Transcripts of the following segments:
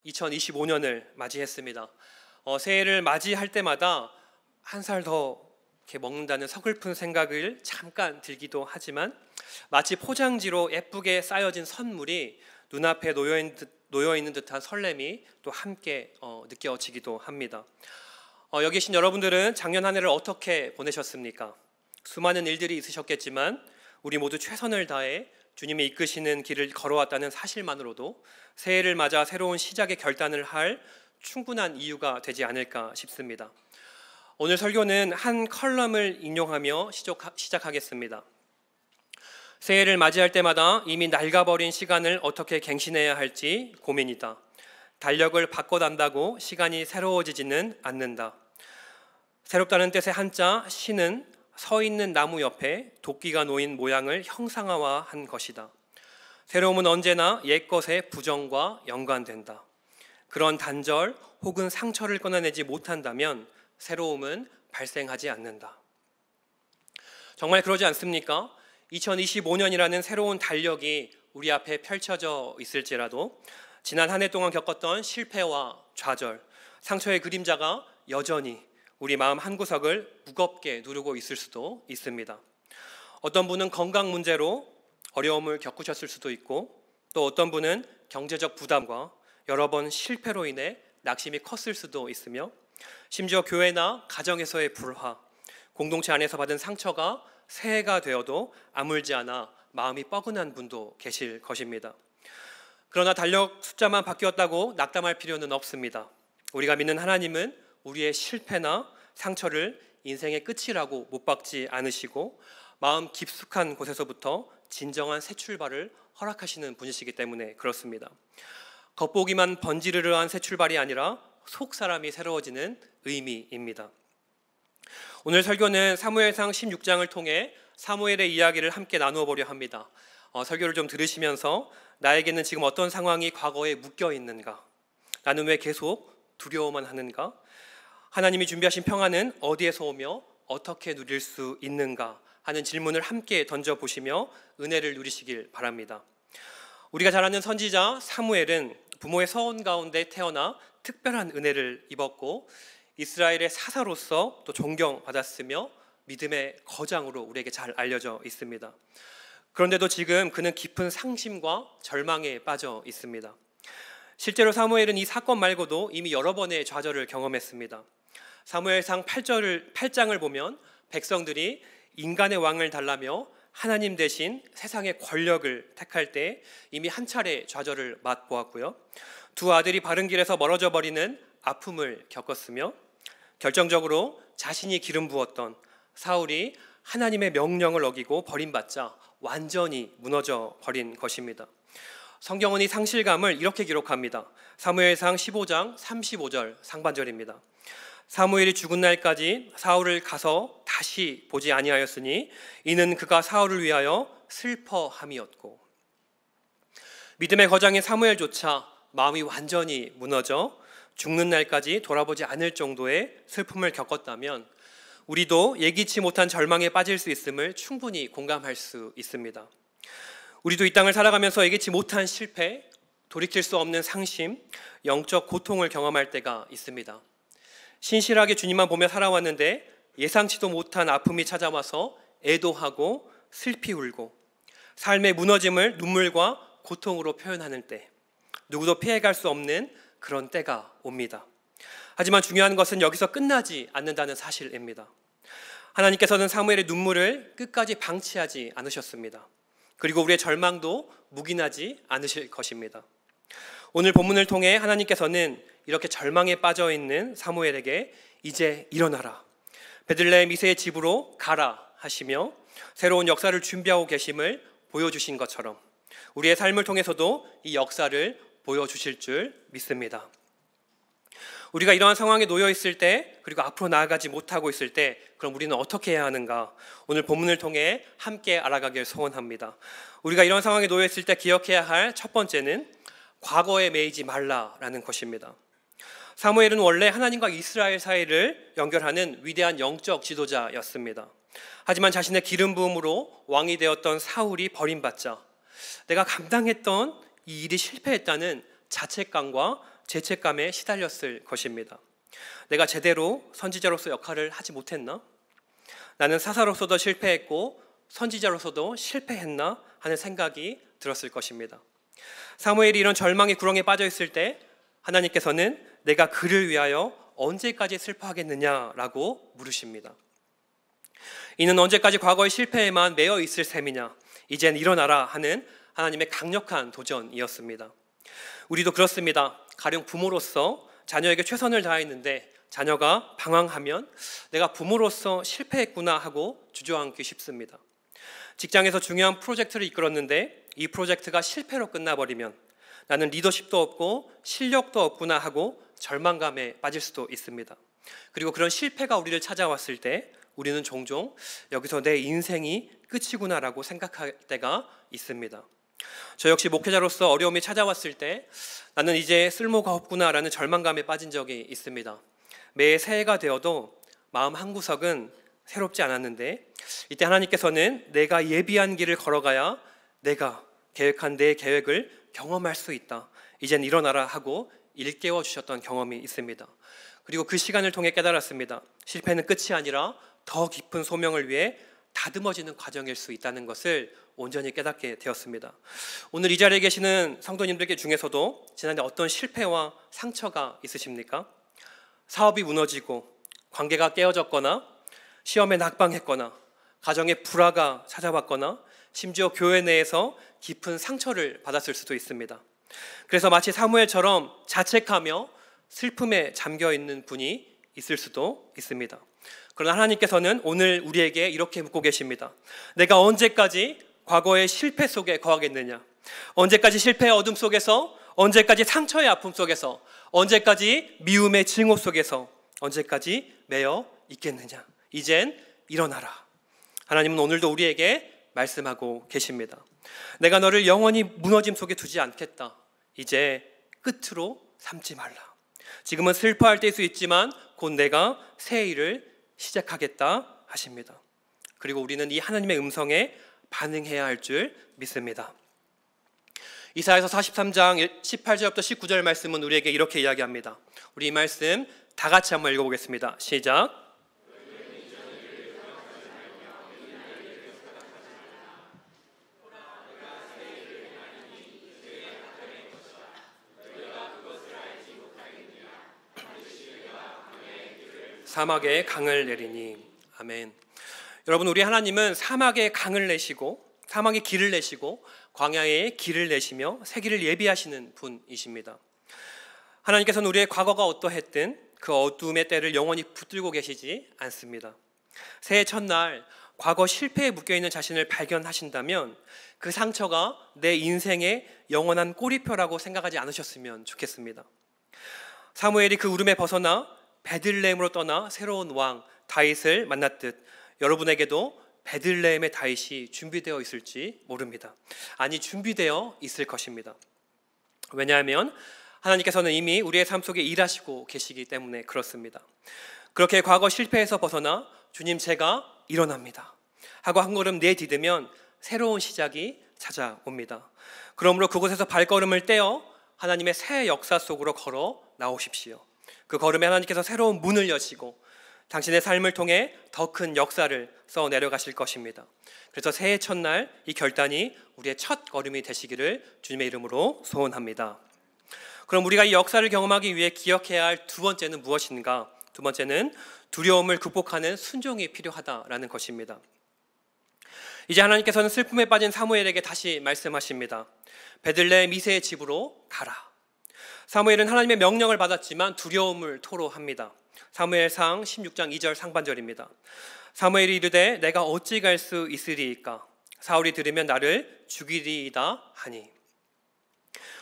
2025년을 맞이했습니다. 새해를 맞이할 때마다 한 살 더 이렇게 먹는다는 서글픈 생각을 잠깐 들기도 하지만 마치 포장지로 예쁘게 쌓여진 선물이 눈앞에 놓여 있는 듯한 설렘이 또 함께 느껴지기도 합니다. 여기 계신 여러분들은 작년 한 해를 어떻게 보내셨습니까? 수많은 일들이 있으셨겠지만 우리 모두 최선을 다해 주님이 이끄시는 길을 걸어왔다는 사실만으로도 새해를 맞아 새로운 시작의 결단을 할 충분한 이유가 되지 않을까 싶습니다. 오늘 설교는 한 컬럼을 인용하며 시작하겠습니다. 새해를 맞이할 때마다 이미 낡아버린 시간을 어떻게 갱신해야 할지 고민이다. 달력을 바꿔단다고 시간이 새로워지지는 않는다. 새롭다는 뜻의 한자 시는 서 있는 나무 옆에 도끼가 놓인 모양을 형상화한 것이다. 새로움은 언제나 옛것의 부정과 연관된다. 그런 단절 혹은 상처를 끊어내지 못한다면 새로움은 발생하지 않는다. 정말 그러지 않습니까? 2025년이라는 새로운 달력이 우리 앞에 펼쳐져 있을지라도 지난 한 해 동안 겪었던 실패와 좌절, 상처의 그림자가 여전히 우리 마음 한구석을 무겁게 누르고 있을 수도 있습니다. 어떤 분은 건강 문제로 어려움을 겪으셨을 수도 있고, 또 어떤 분은 경제적 부담과 여러 번 실패로 인해 낙심이 컸을 수도 있으며, 심지어 교회나 가정에서의 불화, 공동체 안에서 받은 상처가 새해가 되어도 아물지 않아 마음이 뻐근한 분도 계실 것입니다. 그러나 달력 숫자만 바뀌었다고 낙담할 필요는 없습니다. 우리가 믿는 하나님은 우리의 실패나 상처를 인생의 끝이라고 못 박지 않으시고 마음 깊숙한 곳에서부터 진정한 새 출발을 허락하시는 분이시기 때문에 그렇습니다. 겉보기만 번지르르한 새 출발이 아니라 속 사람이 새로워지는 의미입니다. 오늘 설교는 사무엘상 16장을 통해 사무엘의 이야기를 함께 나누어 보려 합니다. 설교를 좀 들으시면서 나에게는 지금 어떤 상황이 과거에 묶여 있는가? 나는 왜 계속 두려워만 하는가? 하나님이 준비하신 평안은 어디에서 오며 어떻게 누릴 수 있는가? 하는 질문을 함께 던져보시며 은혜를 누리시길 바랍니다. 우리가 잘 아는 선지자 사무엘은 부모의 서원 가운데 태어나 특별한 은혜를 입었고 이스라엘의 사사로서 또 존경받았으며 믿음의 거장으로 우리에게 잘 알려져 있습니다. 그런데도 지금 그는 깊은 상심과 절망에 빠져 있습니다. 실제로 사무엘은 이 사건 말고도 이미 여러 번의 좌절을 경험했습니다. 사무엘상 8장을 보면 백성들이 인간의 왕을 달라며 하나님 대신 세상의 권력을 택할 때 이미 한 차례 좌절을 맛보았고요. 두 아들이 바른 길에서 멀어져 버리는 아픔을 겪었으며 결정적으로 자신이 기름 부었던 사울이 하나님의 명령을 어기고 버림받자 완전히 무너져 버린 것입니다. 성경은 이 상실감을 이렇게 기록합니다. 사무엘상 15장 35절 상반절입니다. 사무엘이 죽은 날까지 사울을 가서 다시 보지 아니하였으니 이는 그가 사울을 위하여 슬퍼함이었고, 믿음의 거장인 사무엘조차 마음이 완전히 무너져 죽는 날까지 돌아보지 않을 정도의 슬픔을 겪었다면 우리도 예기치 못한 절망에 빠질 수 있음을 충분히 공감할 수 있습니다. 우리도 이 땅을 살아가면서 예기치 못한 실패, 돌이킬 수 없는 상심, 영적 고통을 경험할 때가 있습니다. 신실하게 주님만 보며 살아왔는데 예상치도 못한 아픔이 찾아와서 애도하고 슬피 울고 삶의 무너짐을 눈물과 고통으로 표현하는 때, 누구도 피해갈 수 없는 그런 때가 옵니다. 하지만 중요한 것은 여기서 끝나지 않는다는 사실입니다. 하나님께서는 사무엘의 눈물을 끝까지 방치하지 않으셨습니다. 그리고 우리의 절망도 묵인하지 않으실 것입니다. 오늘 본문을 통해 하나님께서는 이렇게 절망에 빠져 있는 사무엘에게 이제 일어나라, 베들레헴 이새의 집으로 가라 하시며 새로운 역사를 준비하고 계심을 보여주신 것처럼 우리의 삶을 통해서도 이 역사를 보여주실 줄 믿습니다. 우리가 이러한 상황에 놓여 있을 때, 그리고 앞으로 나아가지 못하고 있을 때 그럼 우리는 어떻게 해야 하는가? 오늘 본문을 통해 함께 알아가길 소원합니다. 우리가 이런 상황에 놓여 있을 때 기억해야 할 첫 번째는 과거에 매이지 말라라는 것입니다. 사무엘은 원래 하나님과 이스라엘 사이를 연결하는 위대한 영적 지도자였습니다. 하지만 자신의 기름 부음으로 왕이 되었던 사울이 버림받자 내가 감당했던 이 일이 실패했다는 자책감과 죄책감에 시달렸을 것입니다. 내가 제대로 선지자로서 역할을 하지 못했나? 나는 사사로서도 실패했고 선지자로서도 실패했나 하는 생각이 들었을 것입니다. 사무엘이 이런 절망의 구렁에 빠져 있을 때 하나님께서는 내가 그를 위하여 언제까지 슬퍼하겠느냐라고 물으십니다. 이는 언제까지 과거의 실패에만 매여 있을 셈이냐? 이젠 일어나라 하는 하나님의 강력한 도전이었습니다. 우리도 그렇습니다. 가령 부모로서 자녀에게 최선을 다했는데 자녀가 방황하면 내가 부모로서 실패했구나 하고 주저앉기 쉽습니다. 직장에서 중요한 프로젝트를 이끌었는데 이 프로젝트가 실패로 끝나버리면 나는 리더십도 없고 실력도 없구나 하고 절망감에 빠질 수도 있습니다. 그리고 그런 실패가 우리를 찾아왔을 때 우리는 종종 여기서 내 인생이 끝이구나라고 생각할 때가 있습니다. 저 역시 목회자로서 어려움이 찾아왔을 때 나는 이제 쓸모가 없구나라는 절망감에 빠진 적이 있습니다. 매 새해가 되어도 마음 한구석은 새롭지 않았는데 이때 하나님께서는 내가 예비한 길을 걸어가야 내가 계획한 내 계획을 경험할 수 있다. 이젠 일어나라 하고 일깨워 주셨던 경험이 있습니다. 그리고 그 시간을 통해 깨달았습니다. 실패는 끝이 아니라 더 깊은 소명을 위해 다듬어지는 과정일 수 있다는 것을 온전히 깨닫게 되었습니다. 오늘 이 자리에 계시는 성도님들 중에서도 지난해 어떤 실패와 상처가 있으십니까? 사업이 무너지고 관계가 깨어졌거나 시험에 낙방했거나 가정에 불화가 찾아왔거나 심지어 교회 내에서 깊은 상처를 받았을 수도 있습니다. 그래서 마치 사무엘처럼 자책하며 슬픔에 잠겨 있는 분이 있을 수도 있습니다. 그러나 하나님께서는 오늘 우리에게 이렇게 묻고 계십니다. 내가 언제까지 과거의 실패 속에 거하겠느냐? 언제까지 실패의 어둠 속에서, 언제까지 상처의 아픔 속에서, 언제까지 미움의 증오 속에서, 언제까지 매여 있겠느냐? 이젠 일어나라. 하나님은 오늘도 우리에게 말씀하고 계십니다. 내가 너를 영원히 무너짐 속에 두지 않겠다. 이제 끝으로 삼지 말라. 지금은 슬퍼할 때일 수 있지만 곧 내가 새 일을 시작하겠다 하십니다. 그리고 우리는 이 하나님의 음성에 반응해야 할 줄 믿습니다. 이사야서 43장 18절부터 19절 말씀은 우리에게 이렇게 이야기합니다. 우리 이 말씀 다 같이 한번 읽어보겠습니다. 시작. 사막에 강을 내리니. 아멘. 여러분, 우리 하나님은 사막에 강을 내시고 사막에 길을 내시고 광야에 길을 내시며 새 길을 예비하시는 분이십니다. 하나님께서는 우리의 과거가 어떠했든 그 어둠의 때를 영원히 붙들고 계시지 않습니다. 새해 첫날 과거 실패에 묶여있는 자신을 발견하신다면 그 상처가 내 인생의 영원한 꼬리표라고 생각하지 않으셨으면 좋겠습니다. 사무엘이 그 울음에 벗어나 베들레헴으로 떠나 새로운 왕 다윗을 만났듯 여러분에게도 베들레헴의 다윗이 준비되어 있을지 모릅니다. 아니, 준비되어 있을 것입니다. 왜냐하면 하나님께서는 이미 우리의 삶 속에 일하시고 계시기 때문에 그렇습니다. 그렇게 과거 실패에서 벗어나 주님 제가 일어납니다 하고 한 걸음 내디디면 새로운 시작이 찾아옵니다. 그러므로 그곳에서 발걸음을 떼어 하나님의 새 역사 속으로 걸어 나오십시오. 그 걸음에 하나님께서 새로운 문을 여시고 당신의 삶을 통해 더 큰 역사를 써 내려가실 것입니다. 그래서 새해 첫날 이 결단이 우리의 첫 걸음이 되시기를 주님의 이름으로 소원합니다. 그럼 우리가 이 역사를 경험하기 위해 기억해야 할 두 번째는 무엇인가? 두 번째는 두려움을 극복하는 순종이 필요하다라는 것입니다. 이제 하나님께서는 슬픔에 빠진 사무엘에게 다시 말씀하십니다. 베들레헴 이새의 집으로 가라. 사무엘은 하나님의 명령을 받았지만 두려움을 토로합니다. 사무엘상 16장 2절 상반절입니다. 사무엘이 이르되 내가 어찌 갈 수 있으리이까? 사울이 들으면 나를 죽이리이다 하니.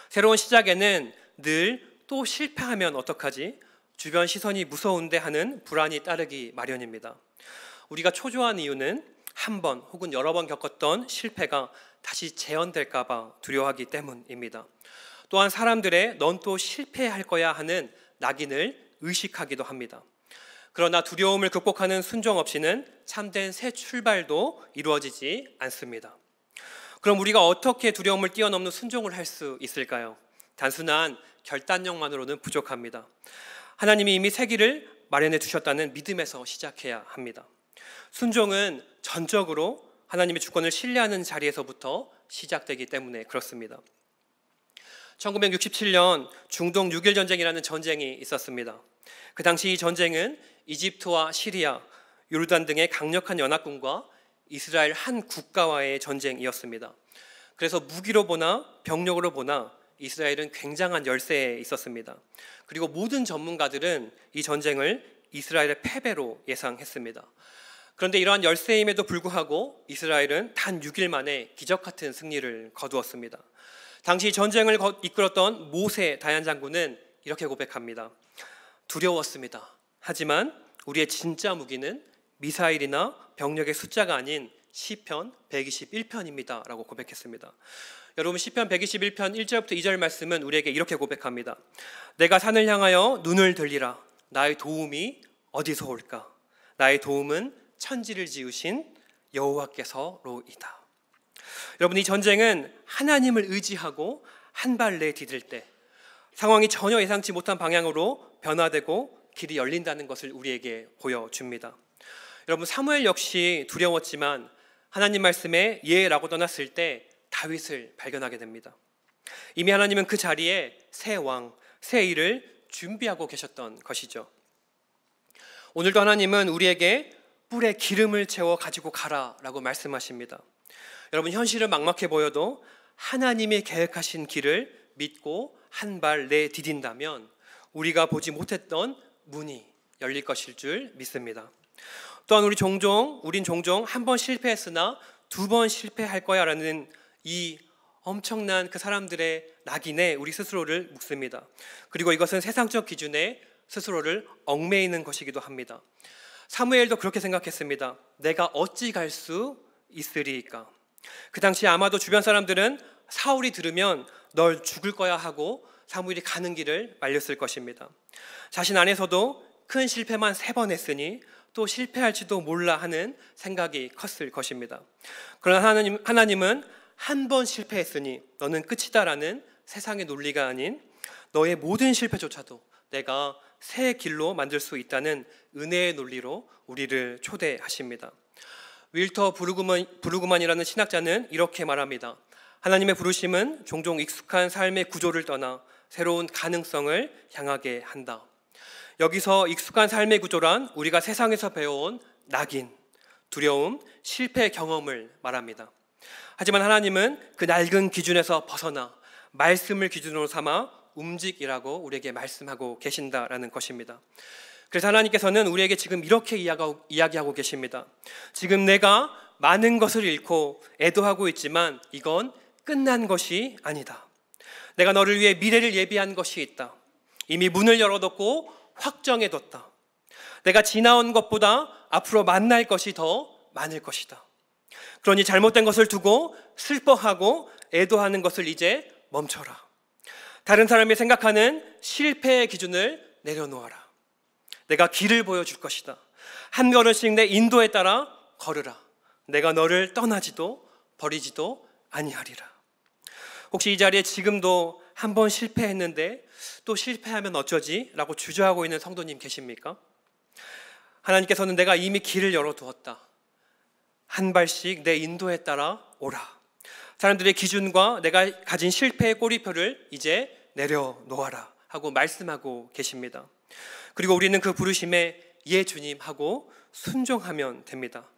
새로운 시작에는 늘 또 실패하면 어떡하지? 주변 시선이 무서운데 하는 불안이 따르기 마련입니다. 우리가 초조한 이유는 한 번 혹은 여러 번 겪었던 실패가 다시 재현될까 봐 두려워하기 때문입니다. 또한 사람들의 넌 또 실패할 거야 하는 낙인을 의식하기도 합니다. 그러나 두려움을 극복하는 순종 없이는 참된 새 출발도 이루어지지 않습니다. 그럼 우리가 어떻게 두려움을 뛰어넘는 순종을 할 수 있을까요? 단순한 결단력만으로는 부족합니다. 하나님이 이미 새 길을 마련해 두셨다는 믿음에서 시작해야 합니다. 순종은 전적으로 하나님의 주권을 신뢰하는 자리에서부터 시작되기 때문에 그렇습니다. 1967년 중동 6.1 전쟁이라는 전쟁이 있었습니다. 그 당시 이 전쟁은 이집트와 시리아, 요르단 등의 강력한 연합군과 이스라엘 한 국가와의 전쟁이었습니다. 그래서 무기로 보나 병력으로 보나 이스라엘은 굉장한 열세에 있었습니다. 그리고 모든 전문가들은 이 전쟁을 이스라엘의 패배로 예상했습니다. 그런데 이러한 열세임에도 불구하고 이스라엘은 단 6일 만에 기적 같은 승리를 거두었습니다. 당시 전쟁을 이끌었던 모세 다얀 장군은 이렇게 고백합니다. 두려웠습니다. 하지만 우리의 진짜 무기는 미사일이나 병력의 숫자가 아닌 시편 121편입니다 라고 고백했습니다. 여러분, 시편 121편 1절부터 2절 말씀은 우리에게 이렇게 고백합니다. 내가 산을 향하여 눈을 들리라. 나의 도움이 어디서 올까? 나의 도움은 천지를 지으신 여호와께서로이다. 여러분, 이 전쟁은 하나님을 의지하고 한 발 내디딜 때 상황이 전혀 예상치 못한 방향으로 변화되고 길이 열린다는 것을 우리에게 보여줍니다. 여러분, 사무엘 역시 두려웠지만 하나님 말씀에 예라고 떠났을 때 다윗을 발견하게 됩니다. 이미 하나님은 그 자리에 새 왕, 새 일을 준비하고 계셨던 것이죠. 오늘도 하나님은 우리에게 뿔에 기름을 채워 가지고 가라라고 말씀하십니다. 여러분, 현실은 막막해 보여도 하나님이 계획하신 길을 믿고 한 발 내디딘다면 우리가 보지 못했던 문이 열릴 것일 줄 믿습니다. 또한 우린 종종 한 번 실패했으나 2번 실패할 거야 라는 이 엄청난 그 사람들의 낙인에 우리 스스로를 묶습니다. 그리고 이것은 세상적 기준에 스스로를 얽매이는 것이기도 합니다. 사무엘도 그렇게 생각했습니다. 내가 어찌 갈 수 있으리이까? 그 당시 아마도 주변 사람들은 사울이 들으면 널 죽을 거야 하고 사무엘이 가는 길을 말렸을 것입니다. 자신 안에서도 큰 실패만 3번 했으니 또 실패할지도 몰라 하는 생각이 컸을 것입니다. 그러나 하나님은 한 번 실패했으니 너는 끝이다라는 세상의 논리가 아닌 너의 모든 실패조차도 내가 새 길로 만들 수 있다는 은혜의 논리로 우리를 초대하십니다. 윌터 브루그만이라는 신학자는 이렇게 말합니다. 하나님의 부르심은 종종 익숙한 삶의 구조를 떠나 새로운 가능성을 향하게 한다. 여기서 익숙한 삶의 구조란 우리가 세상에서 배워온 낙인, 두려움, 실패 경험을 말합니다. 하지만 하나님은 그 낡은 기준에서 벗어나 말씀을 기준으로 삼아 움직이라고 우리에게 말씀하고 계신다라는 것입니다. 그래서 하나님께서는 우리에게 지금 이렇게 이야기하고 계십니다. 지금 내가 많은 것을 잃고 애도하고 있지만 이건 끝난 것이 아니다. 내가 너를 위해 미래를 예비한 것이 있다. 이미 문을 열어뒀고 확정해뒀다. 내가 지나온 것보다 앞으로 만날 것이 더 많을 것이다. 그러니 잘못된 것을 두고 슬퍼하고 애도하는 것을 이제 멈춰라. 다른 사람이 생각하는 실패의 기준을 내려놓아라. 내가 길을 보여줄 것이다. 한 걸음씩 내 인도에 따라 걸으라. 내가 너를 떠나지도 버리지도 아니하리라. 혹시 이 자리에 지금도 한 번 실패했는데 또 실패하면 어쩌지? 라고 주저하고 있는 성도님 계십니까? 하나님께서는 내가 이미 길을 열어두었다. 한 발씩 내 인도에 따라 오라. 사람들의 기준과 내가 가진 실패의 꼬리표를 이제 내려놓아라 하고 말씀하고 계십니다. 그리고 우리는 그 부르심에 예 주님 하고 순종하면 됩니다.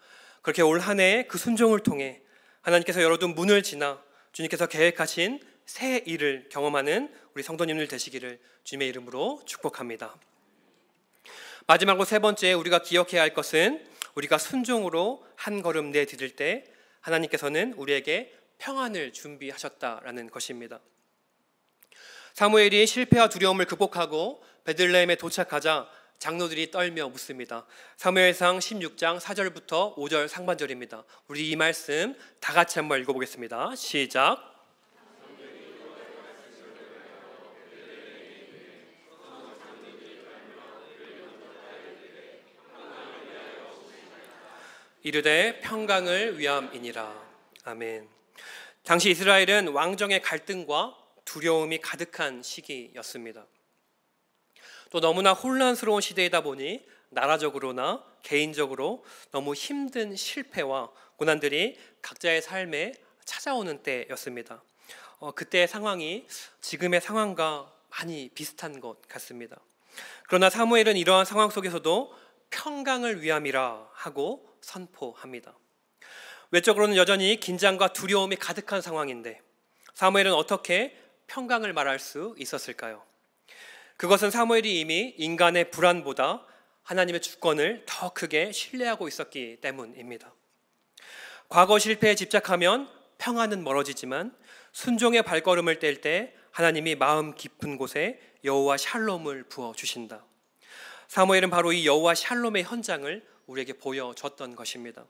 그렇게 올 한 해 그 순종을 통해 하나님께서 열어둔 문을 지나 주님께서 계획하신 새 일을 경험하는 우리 성도님들 되시기를 주님의 이름으로 축복합니다. 마지막으로 3번째 우리가 기억해야 할 것은 우리가 순종으로 한 걸음 내디딜 때 하나님께서는 우리에게 평안을 준비하셨다라는 것입니다. 사무엘이 실패와 두려움을 극복하고 베들레헴에 도착하자 장로들이 떨며 묻습니다. 사무엘상 16장 4절부터 5절 상반절입니다. 우리 이 말씀 다 같이 한번 읽어보겠습니다. 시작. 이르되 평강을 위함이니라. 아멘. 당시 이스라엘은 왕정의 갈등과 두려움이 가득한 시기였습니다. 또 너무나 혼란스러운 시대이다 보니 나라적으로나 개인적으로 너무 힘든 실패와 고난들이 각자의 삶에 찾아오는 때였습니다. 그때의 상황이 지금의 상황과 많이 비슷한 것 같습니다. 그러나 사무엘은 이러한 상황 속에서도 평강을 위함이라 하고 선포합니다. 외적으로는 여전히 긴장과 두려움이 가득한 상황인데 사무엘은 어떻게 평강을 말할 수 있었을까요? 그것은 사무엘이 이미 인간의 불안보다 하나님의 주권을 더 크게 신뢰하고 있었기 때문입니다. 과거 실패에 집착하면 평안은 멀어지지만 순종의 발걸음을 뗄 때 하나님이 마음 깊은 곳에 여호와 샬롬을 부어주신다. 사무엘은 바로 이 여호와 샬롬의 현장을 우리에게 보여줬던 것입니다.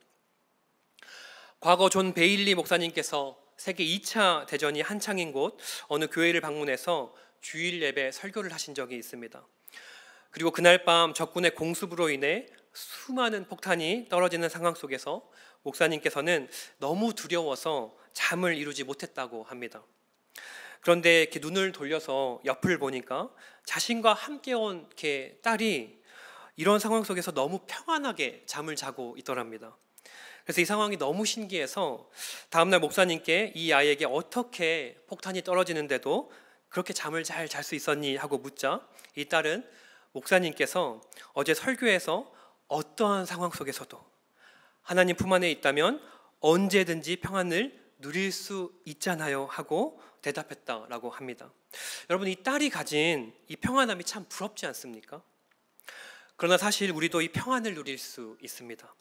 과거 존 베일리 목사님께서 세계 2차 대전이 한창인 곳 어느 교회를 방문해서 주일 예배 설교를 하신 적이 있습니다. 그리고 그날 밤 적군의 공습으로 인해 수많은 폭탄이 떨어지는 상황 속에서 목사님께서는 너무 두려워서 잠을 이루지 못했다고 합니다. 그런데 이렇게 눈을 돌려서 옆을 보니까 자신과 함께 온 이렇게 딸이 이런 상황 속에서 너무 평안하게 잠을 자고 있더랍니다. 그래서 이 상황이 너무 신기해서 다음날 목사님께 이 아이에게 어떻게 폭탄이 떨어지는데도 그렇게 잠을 잘 잘 수 있었니 하고 묻자 이 딸은 목사님께서 어제 설교에서 어떠한 상황 속에서도 하나님 품 안에 있다면 언제든지 평안을 누릴 수 있잖아요 하고 대답했다라고 합니다. 여러분, 이 딸이 가진 이 평안함이 참 부럽지 않습니까? 그러나 사실 우리도 이 평안을 누릴 수 있습니다.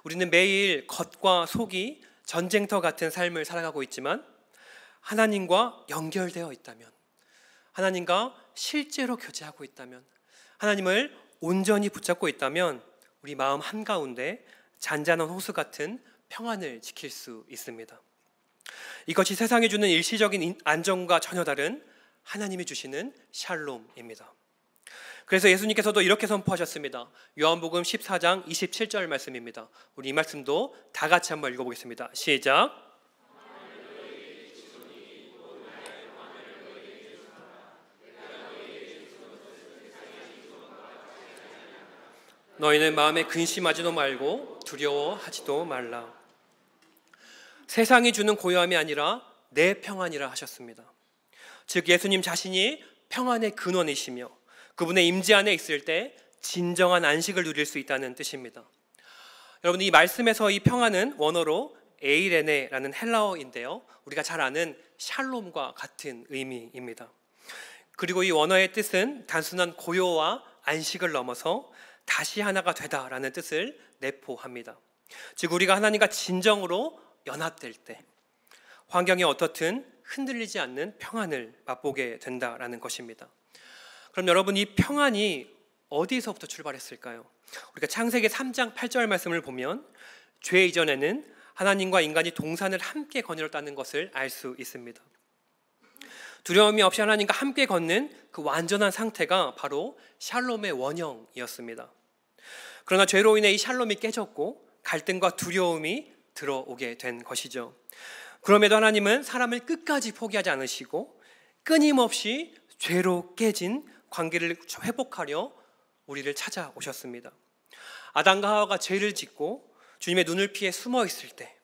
우리는 매일 겉과 속이 전쟁터 같은 삶을 살아가고 있지만 하나님과 연결되어 있다면, 하나님과 실제로 교제하고 있다면, 하나님을 온전히 붙잡고 있다면 우리 마음 한가운데 잔잔한 호수 같은 평안을 지킬 수 있습니다. 이것이 세상이 주는 일시적인 안정과 전혀 다른 하나님이 주시는 샬롬입니다. 그래서 예수님께서도 이렇게 선포하셨습니다. 요한복음 14장 27절 말씀입니다. 우리 이 말씀도 다 같이 한번 읽어보겠습니다. 시작. 너희는 마음에 근심하지도 말고 두려워하지도 말라. 세상이 주는 고요함이 아니라 내 평안이라 하셨습니다. 즉 예수님 자신이 평안의 근원이시며 그분의 임재 안에 있을 때 진정한 안식을 누릴 수 있다는 뜻입니다. 여러분, 이 말씀에서 이 평안은 원어로 에이레네라는 헬라어인데요, 우리가 잘 아는 샬롬과 같은 의미입니다. 그리고 이 원어의 뜻은 단순한 고요와 안식을 넘어서 다시 하나가 되다라는 뜻을 내포합니다. 즉 우리가 하나님과 진정으로 연합될 때 환경이 어떻든 흔들리지 않는 평안을 맛보게 된다라는 것입니다. 그럼 여러분, 이 평안이 어디서부터 출발했을까요? 우리가 창세기 3장 8절 말씀을 보면 죄 이전에는 하나님과 인간이 동산을 함께 거닐었다는 것을 알 수 있습니다. 두려움이 없이 하나님과 함께 걷는 그 완전한 상태가 바로 샬롬의 원형이었습니다. 그러나 죄로 인해 이 샬롬이 깨졌고 갈등과 두려움이 들어오게 된 것이죠. 그럼에도 하나님은 사람을 끝까지 포기하지 않으시고 끊임없이 죄로 깨진 관계를 회복하려 우리를 찾아오셨습니다. 아담과 하와가 죄를 짓고 주님의 눈을 피해 숨어 있을 때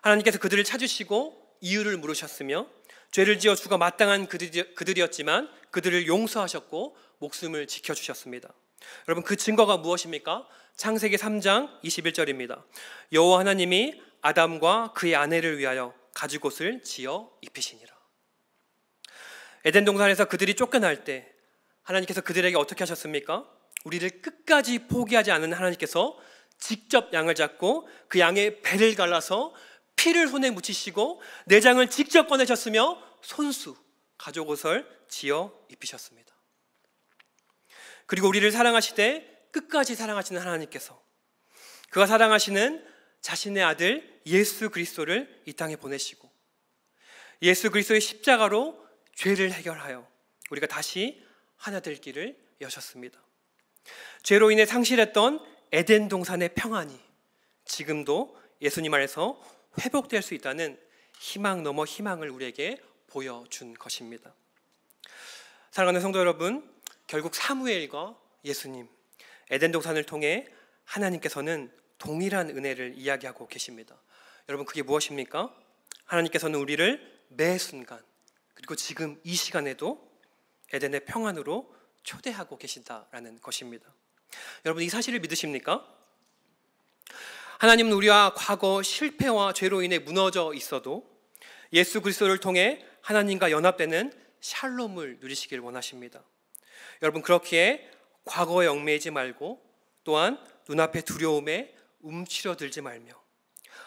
하나님께서 그들을 찾으시고 이유를 물으셨으며 죄를 지어 죽어 마땅한 그들이었지만 그들을 용서하셨고 목숨을 지켜주셨습니다. 여러분, 그 증거가 무엇입니까? 창세기 3장 21절입니다. 여호와 하나님이 아담과 그의 아내를 위하여 가죽옷을 지어 입히시니라. 에덴 동산에서 그들이 쫓겨날 때 하나님께서 그들에게 어떻게 하셨습니까? 우리를 끝까지 포기하지 않은 하나님께서 직접 양을 잡고 그 양의 배를 갈라서 피를 손에 묻히시고 내장을 직접 꺼내셨으며 손수 가죽옷을 지어 입히셨습니다. 그리고 우리를 사랑하시되 끝까지 사랑하시는 하나님께서 그가 사랑하시는 자신의 아들 예수 그리스도를 이 땅에 보내시고 예수 그리스도의 십자가로 죄를 해결하여 우리가 다시 하나 될 길을 여셨습니다. 죄로 인해 상실했던 에덴 동산의 평안이 지금도 예수님 안에서 회복될 수 있다는 희망 넘어 희망을 우리에게 보여준 것입니다. 사랑하는 성도 여러분, 결국 사무엘과 예수님, 에덴 동산을 통해 하나님께서는 동일한 은혜를 이야기하고 계십니다. 여러분, 그게 무엇입니까? 하나님께서는 우리를 매 순간, 그리고 지금 이 시간에도 에덴의 평안으로 초대하고 계신다라는 것입니다. 여러분, 이 사실을 믿으십니까? 하나님은 우리와 과거 실패와 죄로 인해 무너져 있어도 예수 그리스도를 통해 하나님과 연합되는 샬롬을 누리시길 원하십니다. 여러분, 그렇기에 과거에 얽매이지 말고 또한 눈앞의 두려움에 움츠러들지 말며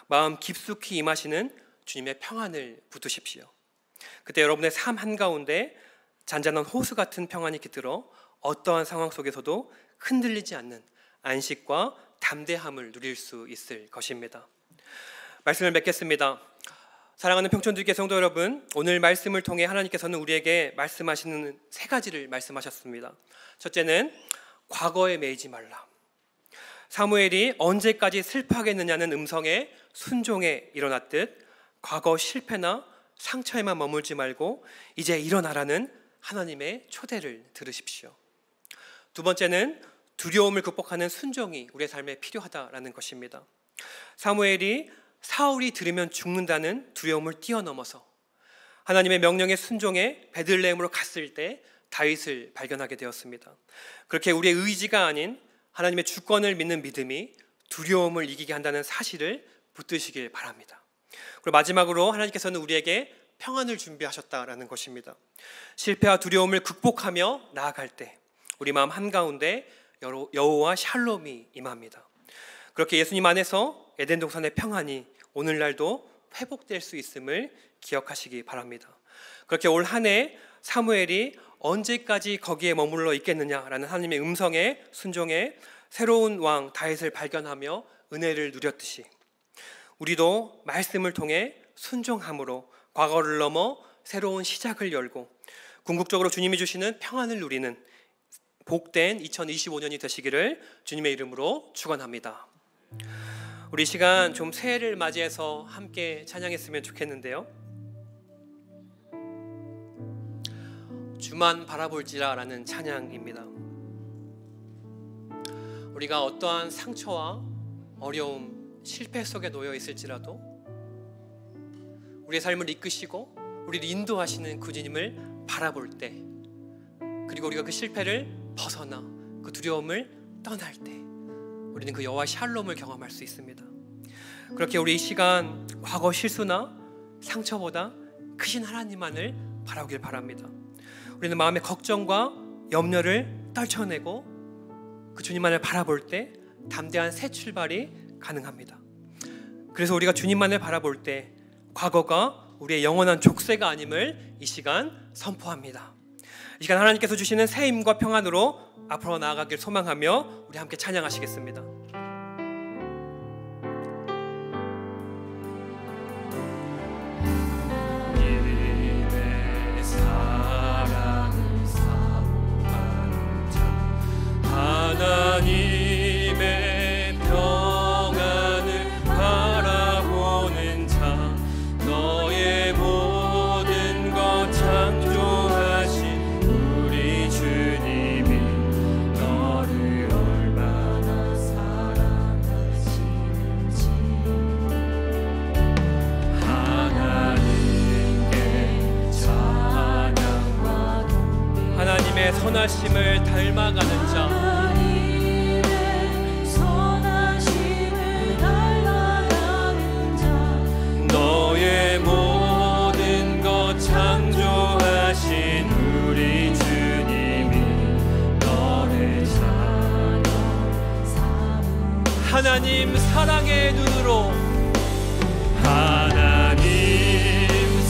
마음 깊숙이 임하시는 주님의 평안을 붙드십시오. 그때 여러분의 삶 한가운데 잔잔한 호수 같은 평안이 깃들어 어떠한 상황 속에서도 흔들리지 않는 안식과 담대함을 누릴 수 있을 것입니다. 말씀을 맺겠습니다. 사랑하는 평촌들께 성도 여러분, 오늘 말씀을 통해 하나님께서는 우리에게 말씀하시는 세 가지를 말씀하셨습니다. 첫째는 과거에 매이지 말라. 사무엘이 언제까지 슬퍼하겠느냐는 음성에 순종에 일어났듯 과거 실패나 상처에만 머물지 말고 이제 일어나라는 하나님의 초대를 들으십시오. 두 번째는 두려움을 극복하는 순종이 우리의 삶에 필요하다라는 것입니다. 사무엘이 사울이 들으면 죽는다는 두려움을 뛰어넘어서 하나님의 명령에 순종해 베들레헴으로 갔을 때 다윗을 발견하게 되었습니다. 그렇게 우리의 의지가 아닌 하나님의 주권을 믿는 믿음이 두려움을 이기게 한다는 사실을 붙드시길 바랍니다. 그리고 마지막으로 하나님께서는 우리에게 평안을 준비하셨다라는 것입니다. 실패와 두려움을 극복하며 나아갈 때 우리 마음 한가운데 여호와 샬롬이 임합니다. 그렇게 예수님 안에서 에덴 동산의 평안이 오늘날도 회복될 수 있음을 기억하시기 바랍니다. 그렇게 올 한 해 사무엘이 언제까지 거기에 머물러 있겠느냐라는 하나님의 음성에 순종해 새로운 왕 다윗을 발견하며 은혜를 누렸듯이 우리도 말씀을 통해 순종함으로 과거를 넘어 새로운 시작을 열고 궁극적으로 주님이 주시는 평안을 누리는 복된 2025년이 되시기를 주님의 이름으로 축원합니다. 우리 시간 좀 새해를 맞이해서 함께 찬양했으면 좋겠는데요. 주만 바라볼지라라는 찬양입니다. 우리가 어떠한 상처와 어려움, 실패 속에 놓여 있을지라도 우리의 삶을 이끄시고 우리를 인도하시는 그 주님을 바라볼 때, 그리고 우리가 그 실패를 벗어나 그 두려움을 떠날 때 우리는 그 여호와 샬롬을 경험할 수 있습니다. 그렇게 우리 이 시간 과거 실수나 상처보다 크신 하나님만을 바라보길 바랍니다. 우리는 마음의 걱정과 염려를 떨쳐내고 그 주님만을 바라볼 때 담대한 새 출발이 가능합니다. 그래서 우리가 주님만을 바라볼 때 과거가 우리의 영원한 족쇄가 아님을 이 시간 선포합니다. 이 시간 하나님께서 주시는 새 힘과 평안으로 앞으로 나아가길 소망하며 우리 함께 찬양하시겠습니다. 하나님의 평안을 바라보는 자, 너의 모든 것 창조하신 우리 주님이 너를 얼마나 사랑하시는지 하나님께 찬양과 하나님의 선하심을 닮아가는 자, 너의 모든 것 창조하신 우리 주님이 너를 하나님 사랑의 눈으로 하나님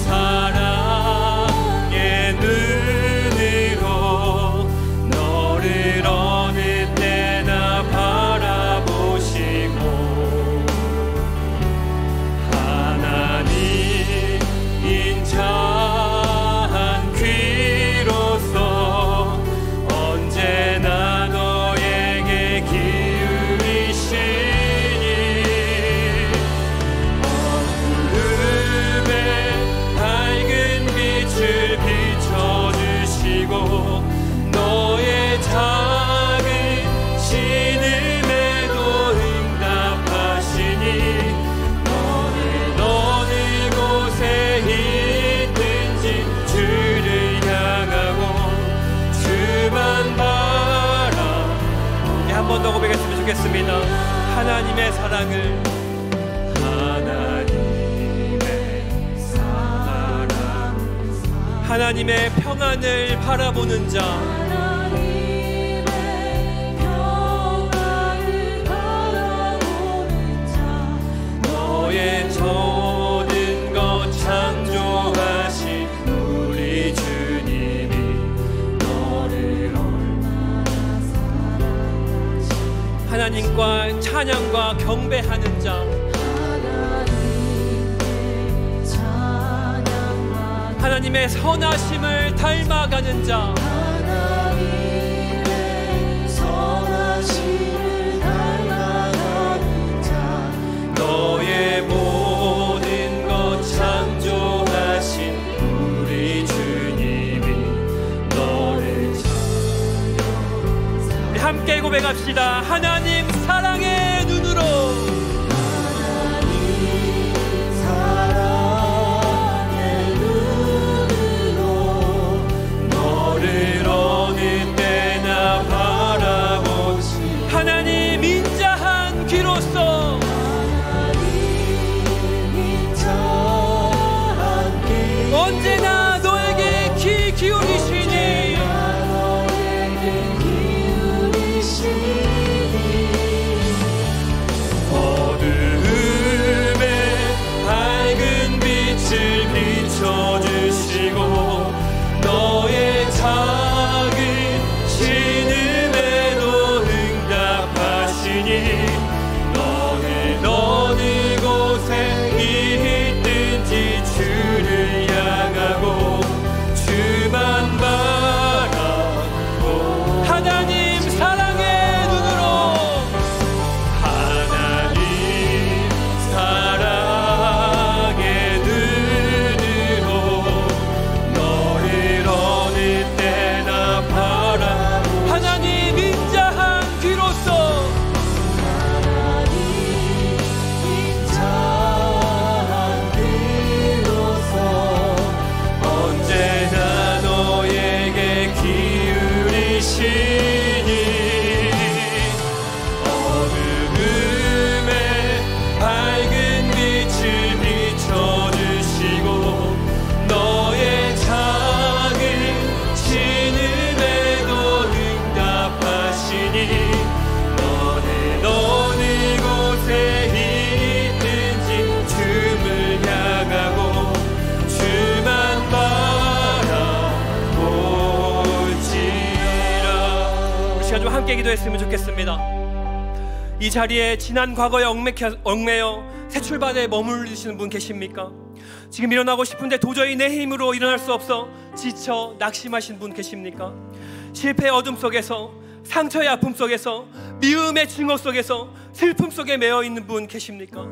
사랑의 눈으로 너를 어느 때나 바라보시고 하나님 인자한 귀로서 언제나 너에게 기울이시니 더 고백했으면 좋겠습니다. 하나님의 사랑을, 하나님의 평안을 바라보는 자, 너의 모든 것 창조하신 우리 주님이 너를 얼마나 사랑하시. 하나님과 찬양과 경배하는 자, 하나님의 선하심을 닮아가는 자, 하나님의 선하심을 닮아가는 자, 너의 모든 것 창조하신 우리 주님이 너를 찬양하사. 우리 함께 고백합시다. 하나님 사랑의 눈으로, 하나님 인자한 귀로서, 언제나 너에게 귀 기울이시니, 어두움에 밝은 빛을 비춰주시고 너의 작은 신음에도 응답하시니, 너는 어느 곳에 있든지 주를 향하고 주만 바라보. 하나님 사랑의 눈으로, 하나님 사랑의 눈으로 너를 어느 때나 바라보. 하나님 인자한 귀로서, 언제나 너에게 기울이시니, 어두움에 밝은 빛을 비춰주시고 너의 작은 신음에도 응답하시니, 너는 어느 곳에 있든지 주를 향하고 주만 바라볼지라. 우리 시간 좀 함께 기도했으면 좋겠습니다. 이 자리에 지난 과거에 얽매여 새 출발에 머무르시는 분 계십니까? 지금 일어나고 싶은데 도저히 내 힘으로 일어날 수 없어 지쳐 낙심하신 분 계십니까? 실패의 어둠 속에서, 상처의 아픔 속에서, 미움의 증오 속에서, 슬픔 속에 매여 있는 분 계십니까?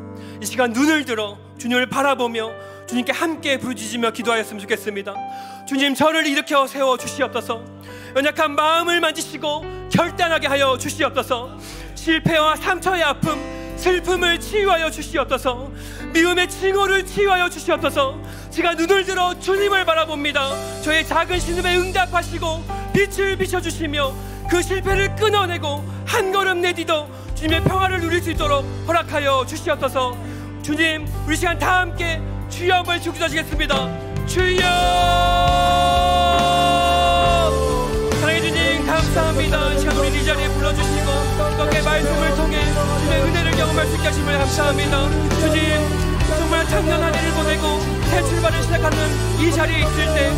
이 시간 눈을 들어 주님을 바라보며 주님께 함께 부르짖으며 기도하였으면 좋겠습니다. 주님, 저를 일으켜 세워 주시옵소서. 연약한 마음을 만지시고 결단하게 하여 주시옵소서. 실패와 상처의 아픔, 슬픔을 치유하여 주시옵소서. 미움의 징후를 치유하여 주시옵소서. 제가 눈을 들어 주님을 바라봅니다. 저의 작은 신음에 응답하시고 빛을 비춰주시며 그 실패를 끊어내고 한 걸음 내딛어 주님의 평화를 누릴 수 있도록 허락하여 주시옵소서. 주님, 우리 시간 다 함께 주여 한번 기도하시겠습니다. 주여! 사랑해 주님, 감사합니다. 이 시간 우리 이 자리에 불러주시고 떡의 말씀을 통해 주님의 은혜를 경험할 수 있게 하심을 감사합니다. 주님, 정말 작년 한 해를 보내고 새 출발을 시작하는 이 자리에 있을 때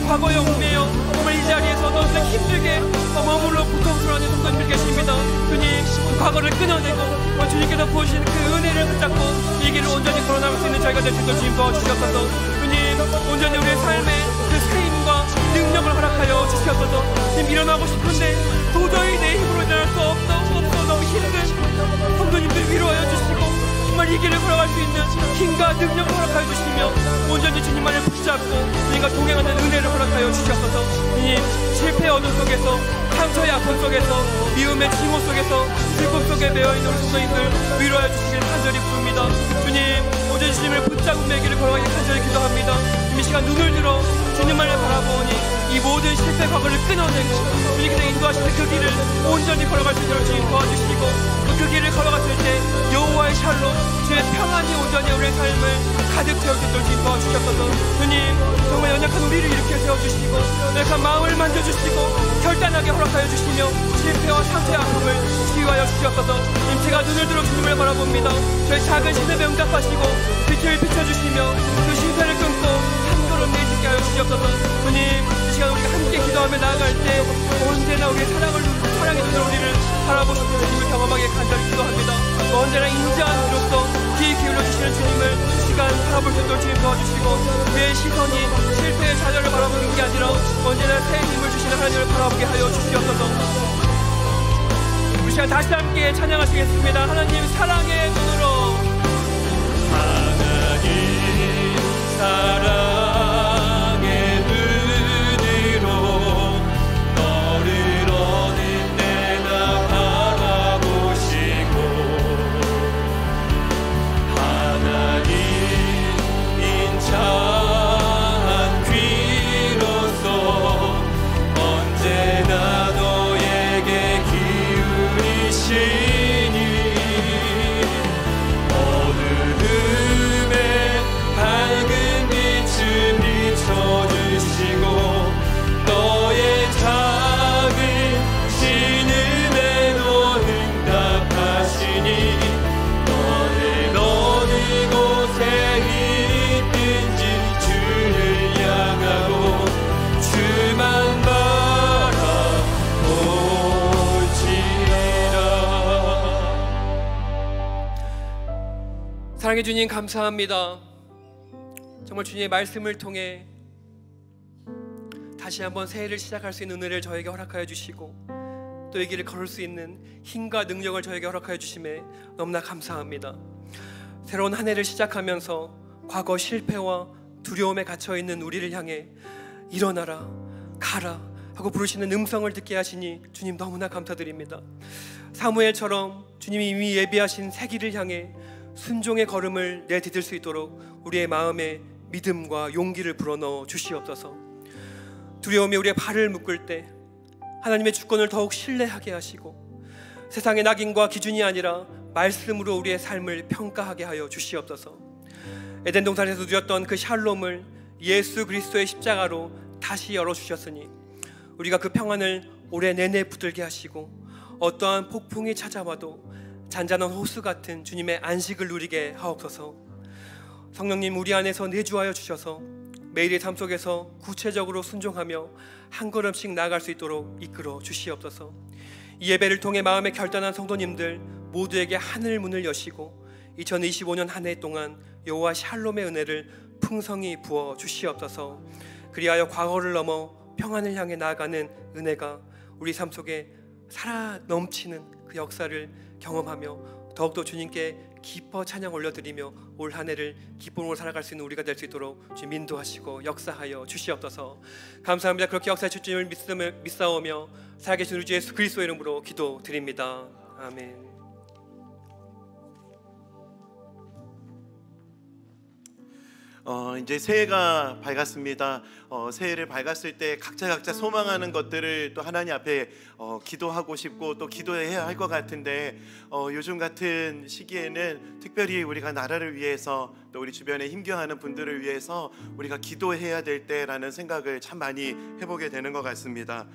과거에 얽매여 정말 이 자리에서 너무 힘들게 머물러 고통스러워하는 성도님들 계십니다. 주님, 그 과거를 끊어내고 주님께서 부으신 그 은혜를 붙잡고 이 길을 온전히 걸어나갈 수 있는 저희가 될 수 있도록 주님 도와주시옵소서. 주님, 온전히 우리의 삶에 그 세임과 능력을 허락하여 주시옵소서. 지금 일어나고 싶은데 도저히 내 힘으로 일어날 수 없어 너무 힘든 성도님들 위로하여 주시고 정말 이 길을 걸어갈 수 있는 힘과 능력을 허락하여 주시며 온전히 주님만을 붙잡고 주님과 동행하는 은혜를 허락하여 주시옵소서. 주님, 실패의 어둠 속에서, 상처의 아픔 속에서, 미움의 징후 속에서, 슬픔 속에 매여있는 우리 성도님들 위로하여 주시길 간절히 부릅니다. 주님, 온전히 주님을 붙잡고 내 길을 걸어가기 간절히 기도합니다. 이 시간 눈을 들어 주님만을 바라보니 이 이 모든 실패 과거를 끊어내고 주님께서 인도하시는 그 길을 온전히 걸어갈 수 있도록 주님 도와주시고, 그 길을 걸어갔을 때 여호와의 샬롬, 주의 평안이 온전히 우리의 삶을 가득 채울 수 있도록 주님 도와주셨어서, 주님 정말 연약한 우리를 일으켜 세워주시고 연약한 마음을 만져주시고 결단하게 허락하여 주시며 실패와 상처의 아픔을 치유하여 주시옵소서. 제가 눈을 들어 주님을 바라봅니다. 저의 작은 신음에 응답하시고 빛을 비춰주시며 그 실패를 끊고 한 걸음 내딛게 하여 주시옵소서. 주님, 이 시간 우리가 함께 기도하며 나아갈 때 언제나 우리의 사랑의 눈으로 우리를 바라보시는 주님을 경험하게 간절히 기도합니다. 언제나 인자한 이로써 귀 기울여 주시는 주님을 시간 바라볼 수 있도록 주님 도와주시고, 내 시선이 실패의 자녀를 바라보는 게 아니라 언제나 새 힘을 주시는 하나님을 바라보게 하여 주시옵소서. 우리 시간 다시 함께 찬양하시겠습니다. 하나님 사랑의 눈으로, 하나님 사랑의 눈으로 너를 어느 때나 바라보시고, 하나님 인자한 귀로서 언제나 너에게 기울이시니, 어두움에 밝은 빛을 비춰주시고 너의 작은 신음에도 응답하시니, 너는 어느 곳에 있든지 주를 향하고 주만 바라볼지어다. 사랑해 주님 감사합니다. 정말 주님의 말씀을 통해 다시 한번 새해를 시작할 수 있는 은혜를 저에게 허락하여 주시고, 또 이 길을 걸을 수 있는 힘과 능력을 저에게 허락하여 주심에 너무나 감사합니다. 새로운 한 해를 시작하면서 과거 실패와 두려움에 갇혀있는 우리를 향해 일어나라, 가라 하고 부르시는 음성을 듣게 하시니 주님 너무나 감사드립니다. 사무엘처럼 주님이 이미 예비하신 새 길을 향해 순종의 걸음을 내디딜 수 있도록 우리의 마음에 믿음과 용기를 불어넣어 주시옵소서. 두려움이 우리의 발을 묶을 때 하나님의 주권을 더욱 신뢰하게 하시고, 세상의 낙인과 기준이 아니라 말씀으로 우리의 삶을 평가하게 하여 주시옵소서. 에덴 동산에서 누렸던 그 샬롬을 예수 그리스도의 십자가로 다시 열어주셨으니 우리가 그 평안을 올해 내내 붙들게 하시고, 어떠한 폭풍이 찾아와도 잔잔한 호수 같은 주님의 안식을 누리게 하옵소서. 성령님, 우리 안에서 내주하여 주셔서 매일의 삶 속에서 구체적으로 순종하며 한 걸음씩 나아갈 수 있도록 이끌어 주시옵소서. 이 예배를 통해 마음에 결단한 성도님들 모두에게 하늘 문을 여시고 2025년 한 해 동안 여호와 샬롬의 은혜를 풍성히 부어 주시옵소서. 그리하여 과거를 넘어 평안을 향해 나아가는 은혜가 우리 삶 속에 살아 넘치는 그 역사를 경험하며 더욱더 주님께 기뻐 찬양 올려드리며 올 한 해를 기쁨으로 살아갈 수 있는 우리가 될 수 있도록 주님 인도하시고 역사하여 주시옵소서. 감사합니다. 그렇게 역사해 줄 주님을 믿사오며 살아계신 우리 주 예수 그리스도의 이름으로 기도드립니다. 아멘. 이제 새해가 밝았습니다. 새해를 밝았을 때 각자 소망하는 것들을 또 하나님 앞에 기도하고 싶고 또 기도해야 할 것 같은데, 요즘 같은 시기에는 특별히 우리가 나라를 위해서 또 우리 주변에 힘겨워하는 분들을 위해서 우리가 기도해야 될 때라는 생각을 참 많이 해보게 되는 것 같습니다.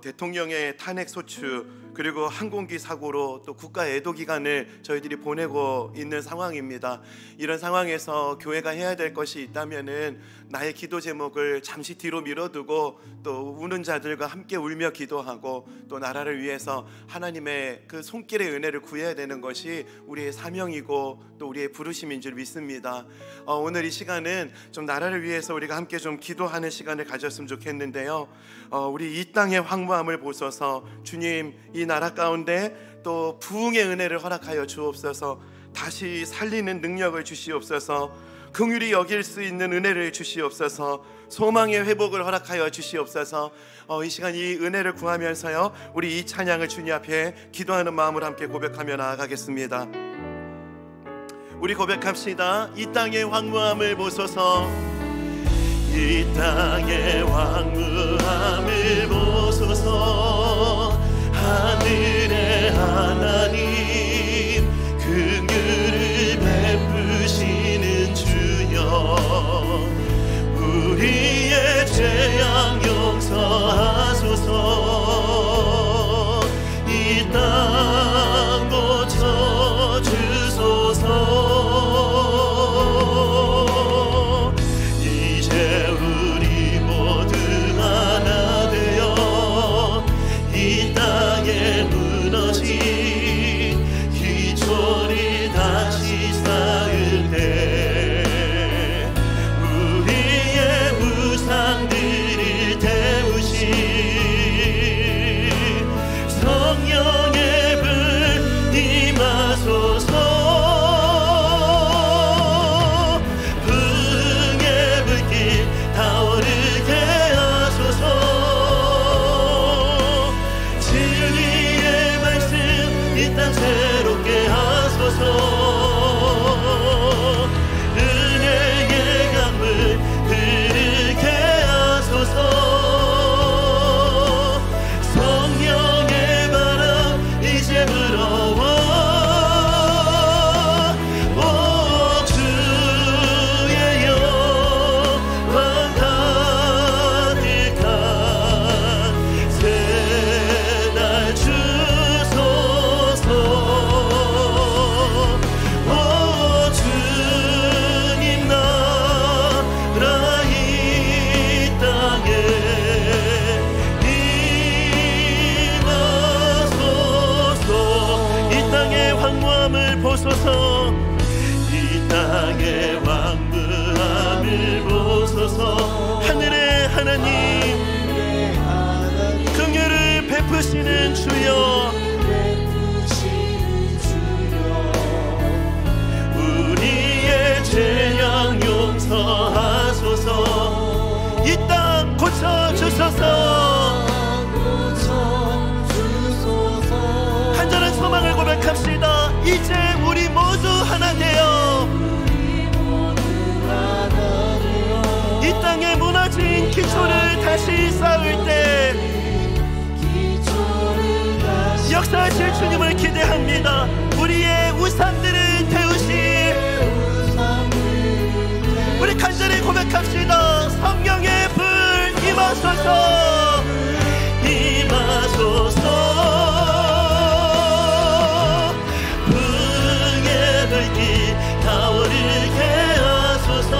대통령의 탄핵 소추, 그리고 항공기 사고로 또 국가 애도 기간을 저희들이 보내고 있는 상황입니다. 이런 상황에서 교회가 해야 될 것이 있다면은 나의 기도 제목을 잠시 뒤로 미뤄두고 또 우는 자들과 함께 울며 기도하고 또 나라를 위해서 하나님의 그 손길의 은혜를 구해야 되는 것이 우리의 사명이고 또 우리의 부르심인 줄 믿습니다. 오늘 이 시간은 좀 나라를 위해서 우리가 함께 좀 기도하는 시간을 가졌으면 좋겠는데요. 우리 이 땅의 황무함을 보소서. 주님, 이 나라 가운데 또 부흥의 은혜를 허락하여 주옵소서. 다시 살리는 능력을 주시옵소서. 긍휼히 여길 수 있는 은혜를 주시옵소서. 소망의 회복을 허락하여 주시옵소서. 이 시간 이 은혜를 구하면서요, 우리 이 찬양을 주님 앞에 기도하는 마음으로 함께 고백하며 나아가겠습니다. 우리 고백합시다. 이 땅의 황무함을 보소서. 이 땅의 황무함을 보소서. 하늘의 하나님 긍휼을 베푸시는 주여, 우리의 죄악 용서하소서. 이 땅 고쳐주소서. 이제 우리 모두 하나 되어 이 땅에 무너진 기초를 다시 쌓을 때 우리의 우상들을 태우신 성령의 불 임하소서. 불의 불길 타오르게 하소서. 진리의 말씀 이 땅 새롭게 하소서. 은혜의 강물 흐르게 하소서. 성령의 바람 이제 불어와. 오 주의 영광 가득한 새날 주소서. 오 주님 나라 이 땅에 임하소서. 이 땅의 황무함을 보소서. 이 땅의 황무함을 보소서. 하늘의 하나님 긍휼을 베푸시는 주여, 우리의 죄악 용서하소서. 이 땅 고쳐주소서. 간절한 소망을 고백합시다. 이제 우리 모두 하나 되어 이 땅에 무너진 기초를 다시 쌓을 때 역사하실 주님을 기대합니다. 우리의 우상들을 태우실, 우리 간절히 고백합시다. 성령의 불 임하소서. 임하소서. 불의 불길 타오르게 하소서.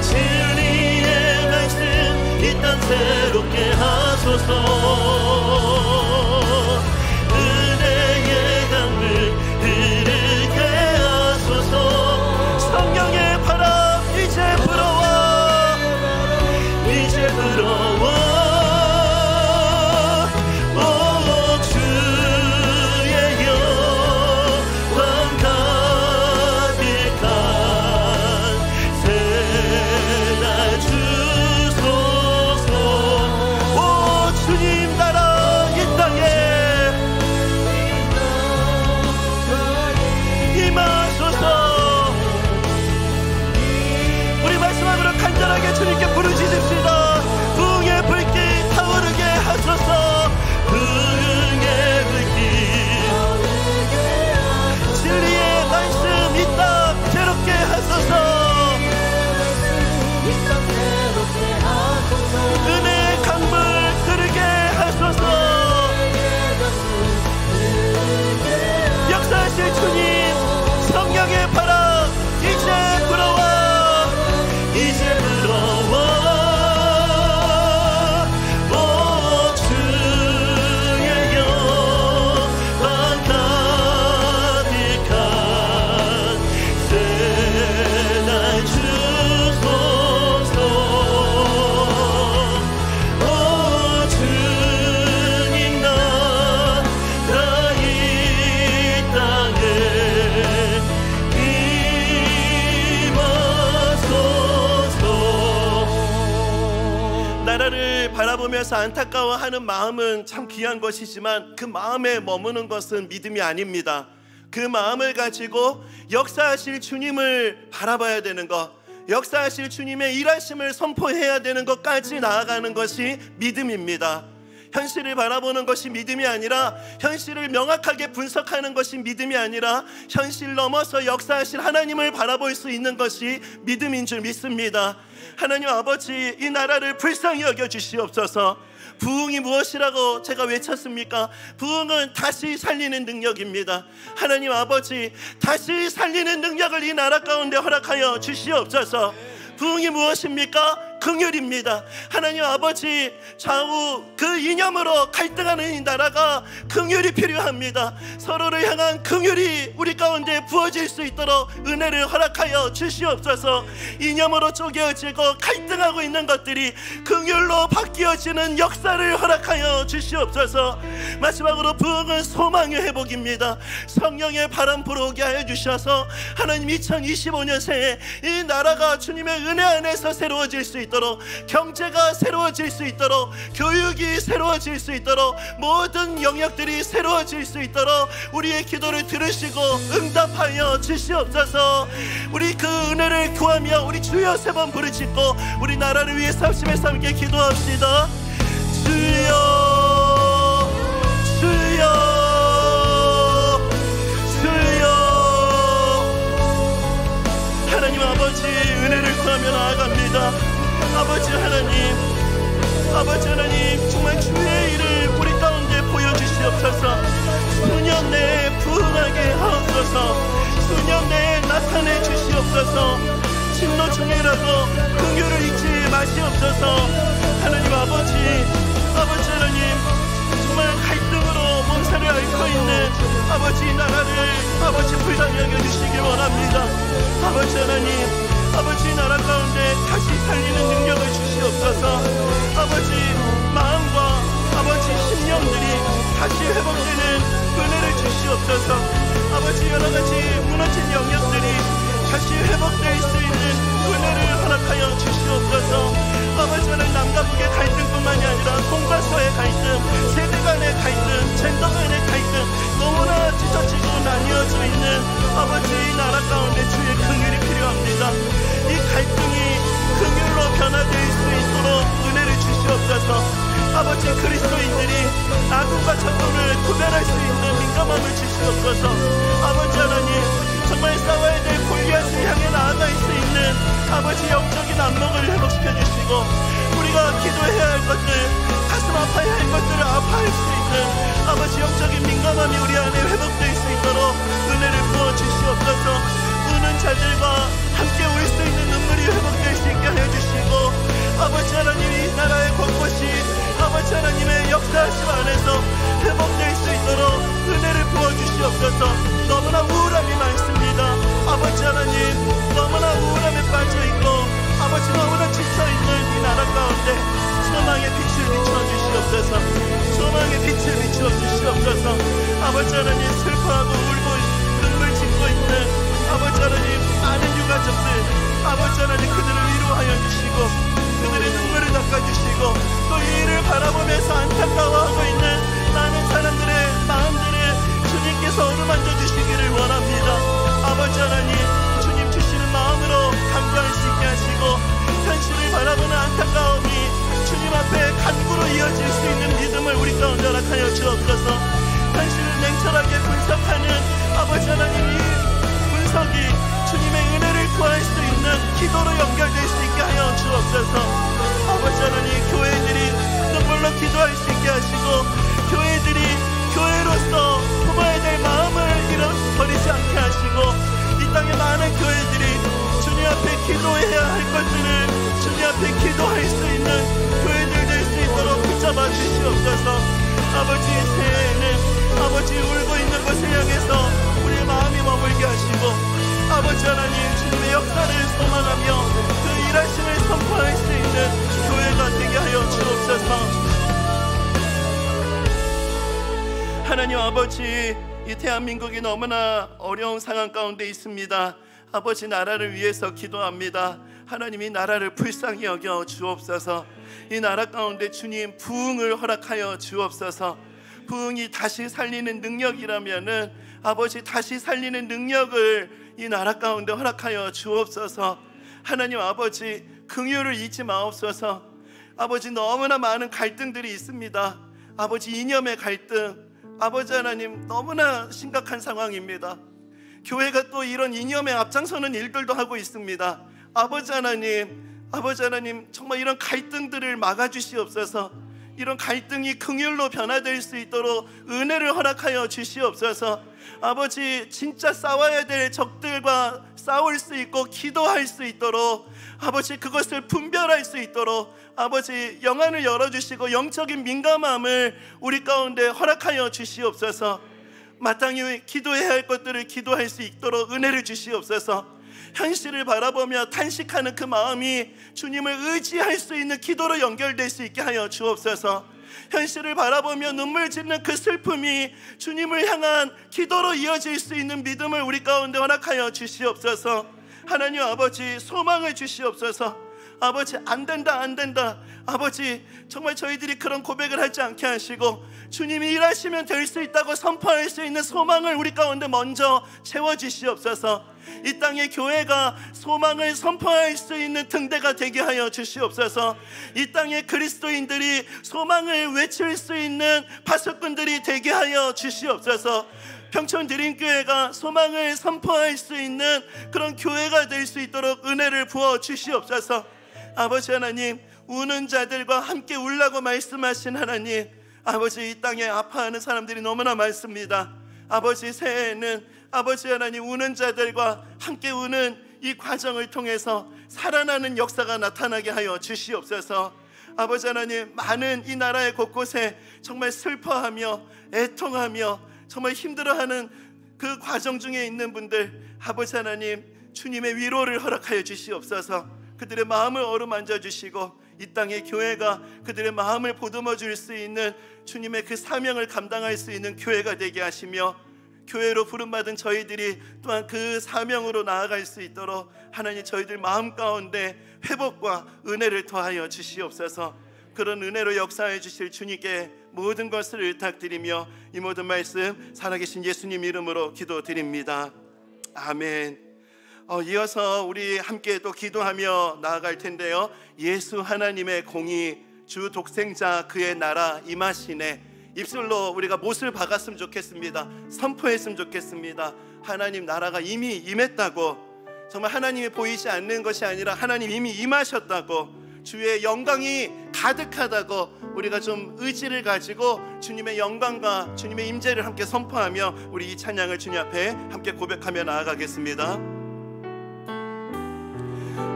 진리의 말씀 이 땅 새롭게 하소서. 은혜의 강물 흐르게 하소서. 성령의 바람 이제 불어와. 이제 불어와. 오 주의 영광 가득한 새날 주소서. 오 주님 나라 이 땅에 임하소서. 우리 말씀으로 간절하게 주님께 부르짖읍시다. 부흥의 불길 타오르게 하소서. 부흥의 불길 진리의 말씀 이 땅 새롭게 하소서. 은혜의 강물 흐르게 하소서. 역사하실 주님 성령의 바람 이제 불어와. 이제 불어와. 오 주의 영광 가득한 새날 주소서. 오 주님 나라 이 땅에 임하소서. 나라를 바라보면서 안타까워하는 마음은 참 귀한 것이지만 그 마음에 머무는 것은 믿음이 아닙니다. 그 마음을 가지고 역사하실 주님을 바라봐야 되는 것, 역사하실 주님의 일하심을 선포해야 되는 것까지 나아가는 것이 믿음입니다. 현실을 바라보는 것이 믿음이 아니라, 현실을 명확하게 분석하는 것이 믿음이 아니라, 현실 넘어서 역사하실 하나님을 바라볼 수 있는 것이 믿음인 줄 믿습니다. 하나님 아버지, 이 나라를 불쌍히 여겨 주시옵소서. 부흥이 무엇이라고 제가 외쳤습니까? 부흥은 다시 살리는 능력입니다. 하나님 아버지, 다시 살리는 능력을 이 나라 가운데 허락하여 주시옵소서. 부흥이 무엇입니까? 긍휼입니다. 하나님 아버지, 좌우 그 이념으로 갈등하는 이 나라가 긍휼이 필요합니다. 서로를 향한 긍휼이 우리 가운데 부어질 수 있도록 은혜를 허락하여 주시옵소서. 이념으로 쪼개어지고 갈등하고 있는 것들이 긍휼로 바뀌어지는 역사를 허락하여 주시옵소서. 마지막으로 부흥은 소망의 회복입니다. 성령의 바람 불어오게 하여 주셔서 하나님 2025년 새해 이 나라가 주님의 은혜 안에서 새로워질 수 있도록, 경제가 새로워질 수 있도록, 교육이 새로워질 수 있도록, 모든 영역들이 새로워질 수 있도록 우리의 기도를 들으시고 응답하여 주시옵소서. 우리 그 은혜를 구하며 우리 주여 3번 부르짖고 우리 나라를 위해 합심해서 함께 기도합시다. 주여, 주여, 주여. 하나님 아버지, 은혜를 구하며 나아갑니다. 아버지 하나님, 아버지 하나님, 정말 주의 일을 우리 가운데 보여주시옵소서. 수년 내에 부흥하게 하옵소서. 수년 내에 나타내 주시옵소서. 진노 중이라도 긍휼을 잊지 마시옵소서. 하나님 아버지, 아버지 하나님, 정말 갈등으로 몸살을 앓고 있는 아버지 나라를 아버지 불쌍히 여겨주시길 원합니다. 아버지 하나님, 아버지 나라 가운데 다시 살리는 능력을 주시옵소서. 아버지 마음과 아버지 심령들이 다시 회복되는 은혜를 주시옵소서. 아버지 여러가지 무너진 영역들이 다시 회복될 수 있는 은혜를 허락하여 주시옵소서. 아버지 하나님, 남과 북의 갈등뿐만이 아니라 공과 서의 갈등, 세대 간의 갈등, 젠더 간의 갈등, 너무나 찢어지고 나뉘어져 있는 아버지 나라 가운데 주의 긍휼이 필요합니다. 이 갈등이 긍휼로 변화될 수 있도록 은혜를 주시옵소서. 아버지 그리스도인들이 악과 착도를 구별할 수 있는 민감함을 주시옵소서. 아버지 하나님, 정말 싸워야 될 골리앗을 향해 나아갈 수 있는 아버지 영적인 안목을 회복시켜 주시고, 우리가 기도해야 할 것들, 가슴 아파야 할 것들을 아파할 수 있는 아버지 영적인 민감함이 우리 안에 회복될 수 있도록 은혜를 부어 주시옵소서. 우는 자들과 함께 울 수 있는 눈물이 회복될 수 있게 하여 주시고, 아버지 하나님, 이 나라의 곳곳이 아버지 하나님의 역사하심 안에서 회복될 수 있도록 은혜를 부어 주시옵소서. 너무나 우울함이 많습니다. 아버지 하나님, 너무나 우울함에 빠져있고 아버지 너무나 지쳐있는 이 나라 가운데 소망의 빛을 비춰주시옵소서. 소망의 빛을 비춰주시옵소서. 아버지 하나님, 슬퍼하고 울고 눈물 짓고 있는 아버지 하나님, 많은 유가족들, 아버지 하나님, 그들을 위로하여 주시고 그들의 눈물을 닦아주시고, 또 이 일을 바라보면서 안타까워하고 있는 많은 사람들의 마음들을 주님께서 어루만져 주시기를 원합니다. 아버지 하나님, 주님 주시는 마음으로 간구할 수 있게 하시고, 현실을 바라보는 안타까움이 주님 앞에 간구로 이어질 수 있는 믿음을 우리 가운데 허락하여 주옵소서. 현실을 냉철하게 분석하는 아버지 하나님, 이 분석이 주님의 은혜를 구할 수 있는 기도로 연결될 수 있게 하여 주옵소서. 아버지 하나님, 교회들이 눈물로 기도할 수 있게 하시고, 교회들이 교회로서 품어야 될 마음을 버리지 않게 하시고, 이 땅의 많은 교회들이 주님 앞에 기도해야 할 것들을 주님 앞에 기도할 수 있는 교회들 될 수 있도록 붙잡아 주시옵소서. 아버지, 새해에는 아버지 울고 있는 곳을 향해서 우리의 마음이 머물게 하시고, 아버지 하나님, 주님의 역사를 소망하며 그 일하심을 선포할 수 있는 교회가 되게 하여 주옵소서. 하나님 아버지, 이 대한민국이 너무나 어려운 상황 가운데 있습니다. 아버지, 나라를 위해서 기도합니다. 하나님이 나라를 불쌍히 여겨 주옵소서. 이 나라 가운데 주님 부흥을 허락하여 주옵소서. 부흥이 다시 살리는 능력이라면은 아버지, 다시 살리는 능력을 이 나라 가운데 허락하여 주옵소서. 하나님 아버지 긍휼을 잊지 마옵소서. 아버지 너무나 많은 갈등들이 있습니다. 아버지 이념의 갈등, 아버지 하나님 너무나 심각한 상황입니다. 교회가 또 이런 이념에 앞장서는 일들도 하고 있습니다. 아버지 하나님 정말 이런 갈등들을 막아주시옵소서. 이런 갈등이 긍휼로 변화될 수 있도록 은혜를 허락하여 주시옵소서. 아버지 진짜 싸워야 될 적들과 싸울 수 있고 기도할 수 있도록 아버지 그것을 분별할 수 있도록 아버지 영안을 열어주시고 영적인 민감함을 우리 가운데 허락하여 주시옵소서. 마땅히 기도해야 할 것들을 기도할 수 있도록 은혜를 주시옵소서. 현실을 바라보며 탄식하는 그 마음이 주님을 의지할 수 있는 기도로 연결될 수 있게 하여 주옵소서. 현실을 바라보며 눈물 짓는 그 슬픔이 주님을 향한 기도로 이어질 수 있는 믿음을 우리 가운데 허락하여 주시옵소서. 하나님 아버지 소망을 주시옵소서. 아버지 안 된다 아버지 정말 저희들이 그런 고백을 하지 않게 하시고 주님이 일하시면 될 수 있다고 선포할 수 있는 소망을 우리 가운데 먼저 채워주시옵소서. 이 땅의 교회가 소망을 선포할 수 있는 등대가 되게 하여 주시옵소서. 이 땅의 그리스도인들이 소망을 외칠 수 있는 파수꾼들이 되게 하여 주시옵소서. 평촌드림교회가 소망을 선포할 수 있는 그런 교회가 될 수 있도록 은혜를 부어 주시옵소서. 아버지 하나님 우는 자들과 함께 울라고 말씀하신 하나님, 아버지 이 땅에 아파하는 사람들이 너무나 많습니다. 아버지 새해에는 아버지 하나님 우는 자들과 함께 우는 이 과정을 통해서 살아나는 역사가 나타나게 하여 주시옵소서. 아버지 하나님 많은 이 나라의 곳곳에 정말 슬퍼하며 애통하며 정말 힘들어하는 그 과정 중에 있는 분들, 아버지 하나님 주님의 위로를 허락하여 주시옵소서. 그들의 마음을 어루만져 주시고 이 땅의 교회가 그들의 마음을 보듬어 줄 수 있는 주님의 그 사명을 감당할 수 있는 교회가 되게 하시며, 교회로 부름받은 저희들이 또한 그 사명으로 나아갈 수 있도록 하나님 저희들 마음 가운데 회복과 은혜를 더하여 주시옵소서. 그런 은혜로 역사해 주실 주님께 모든 것을 의탁드리며 이 모든 말씀 살아계신 예수님 이름으로 기도드립니다. 아멘. 이어서 우리 함께 또 기도하며 나아갈 텐데요, 예수 하나님의 공의 주 독생자 그의 나라 임하시네, 입술로 우리가 못을 박았으면 좋겠습니다. 선포했으면 좋겠습니다. 하나님 나라가 이미 임했다고, 정말 하나님이 보이지 않는 것이 아니라 하나님 이미 임하셨다고, 주의 영광이 가득하다고 우리가 좀 의지를 가지고 주님의 영광과 주님의 임재를 함께 선포하며 우리 이 찬양을 주님 앞에 함께 고백하며 나아가겠습니다.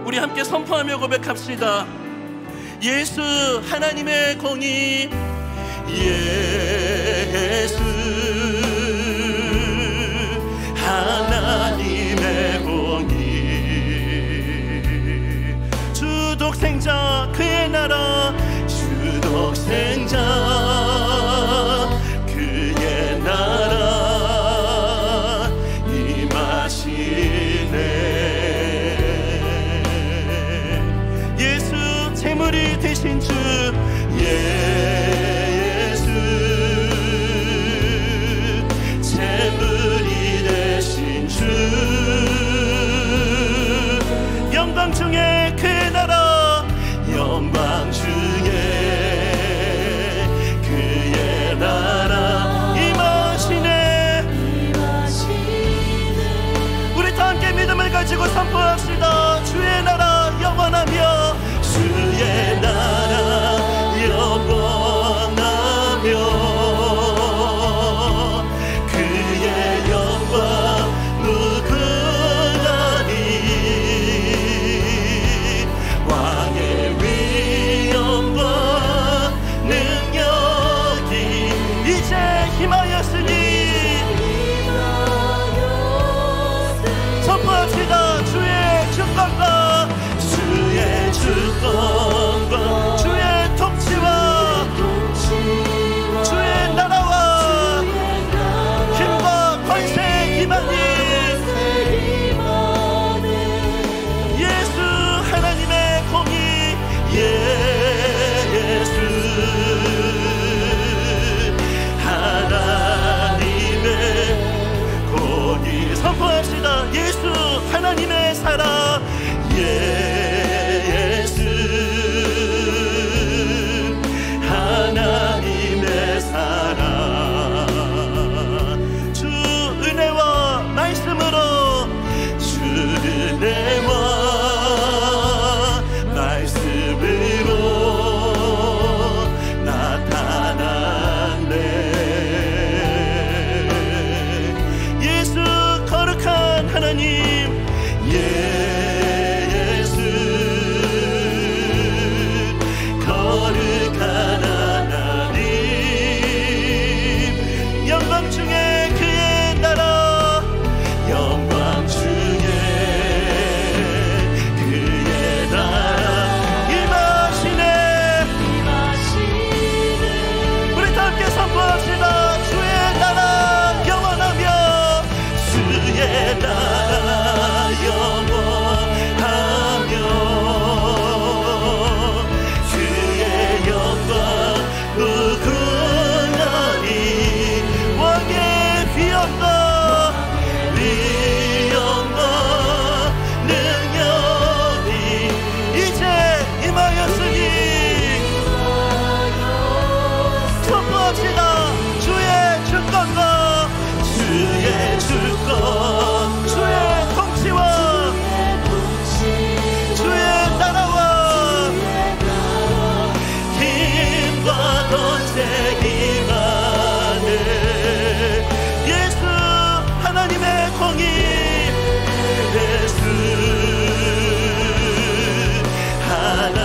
우리 함께 선포하며 고백합시다. 예수 하나님의 공의, 예수 하나님의 공의, 주 독생자 그의 나라, 주 독생자 그의 나라 임하시네. 예수 재물이 되신 주, 예수 선포합시다. 주의 주권과 주의 주권, 주의 통치와 주의 나라와 힘과 권세 임하네. 예수 하나님의 공의, 예수 하나.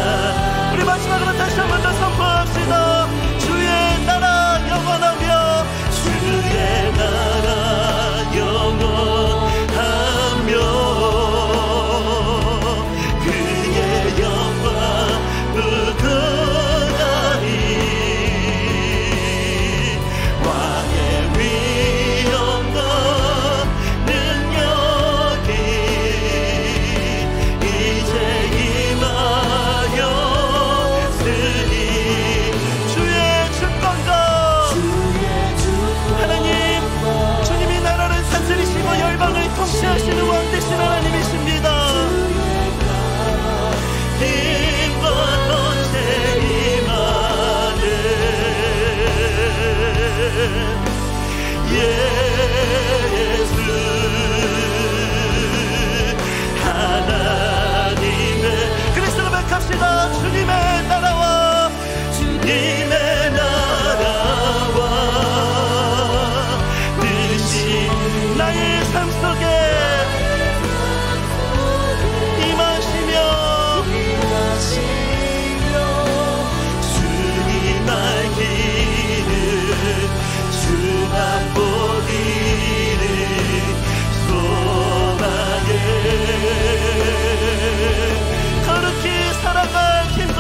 우리 마지막으로 다시 한 번 더 선포합시다. 주의 나라 영원하며 주의 나라 영원하며 그의 영광 무궁하리. 왕의 위엄과 능력이 이제 임하였으니 주의 주권과 하나님, 주님이 나라를 다스리시고 열방을 통치하시는 왕 되신 하나님이십니다. 힘과 권세 임하네. 예수 하나님의 그리스도로 백합시다. 주님의 나라와 주님의 나라와 뜻이 나의 삶 속에 임하시며 주님 알기를 주만 보기를 소망해. 거룩히 살아갈 힘과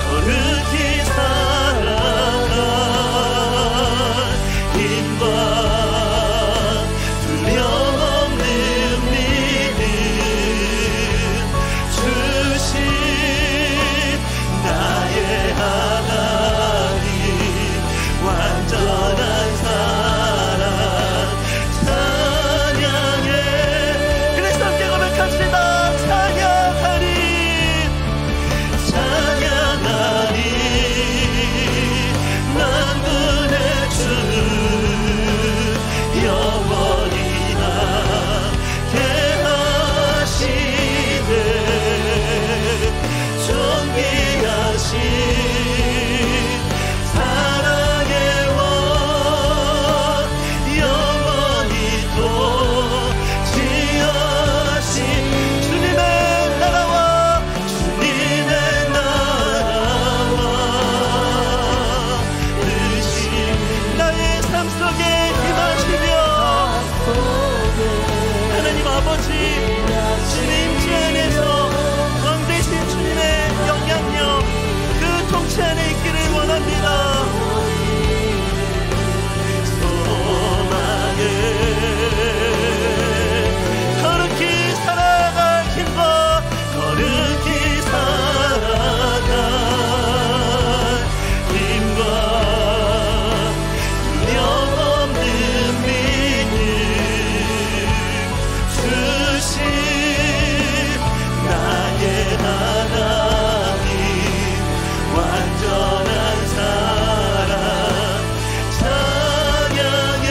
거룩히 살아갈 힘과 두려움 없는 믿음 주신 나의 하나님, 완전한 사랑 찬양해. 그래서 함께 고백합시다. 찬양하리 찬양하리 만군의 주 영원히 함께 하시네. 존귀하신 사랑의 원 영원히 또 지으신 주님의 나라와 주님의 나라와 뜻이 나의 삶 속에 임하시며 하나님 아버지 주님 주 안에서 왕 되신 주님의 영향력 그 통치 안에 있기를 원합니다. 소망해 거룩히 살아갈 힘과 거룩히 살아갈 힘과 두려움 없는 믿음 주신 나의 하나님, 완전한 사랑 찬양해.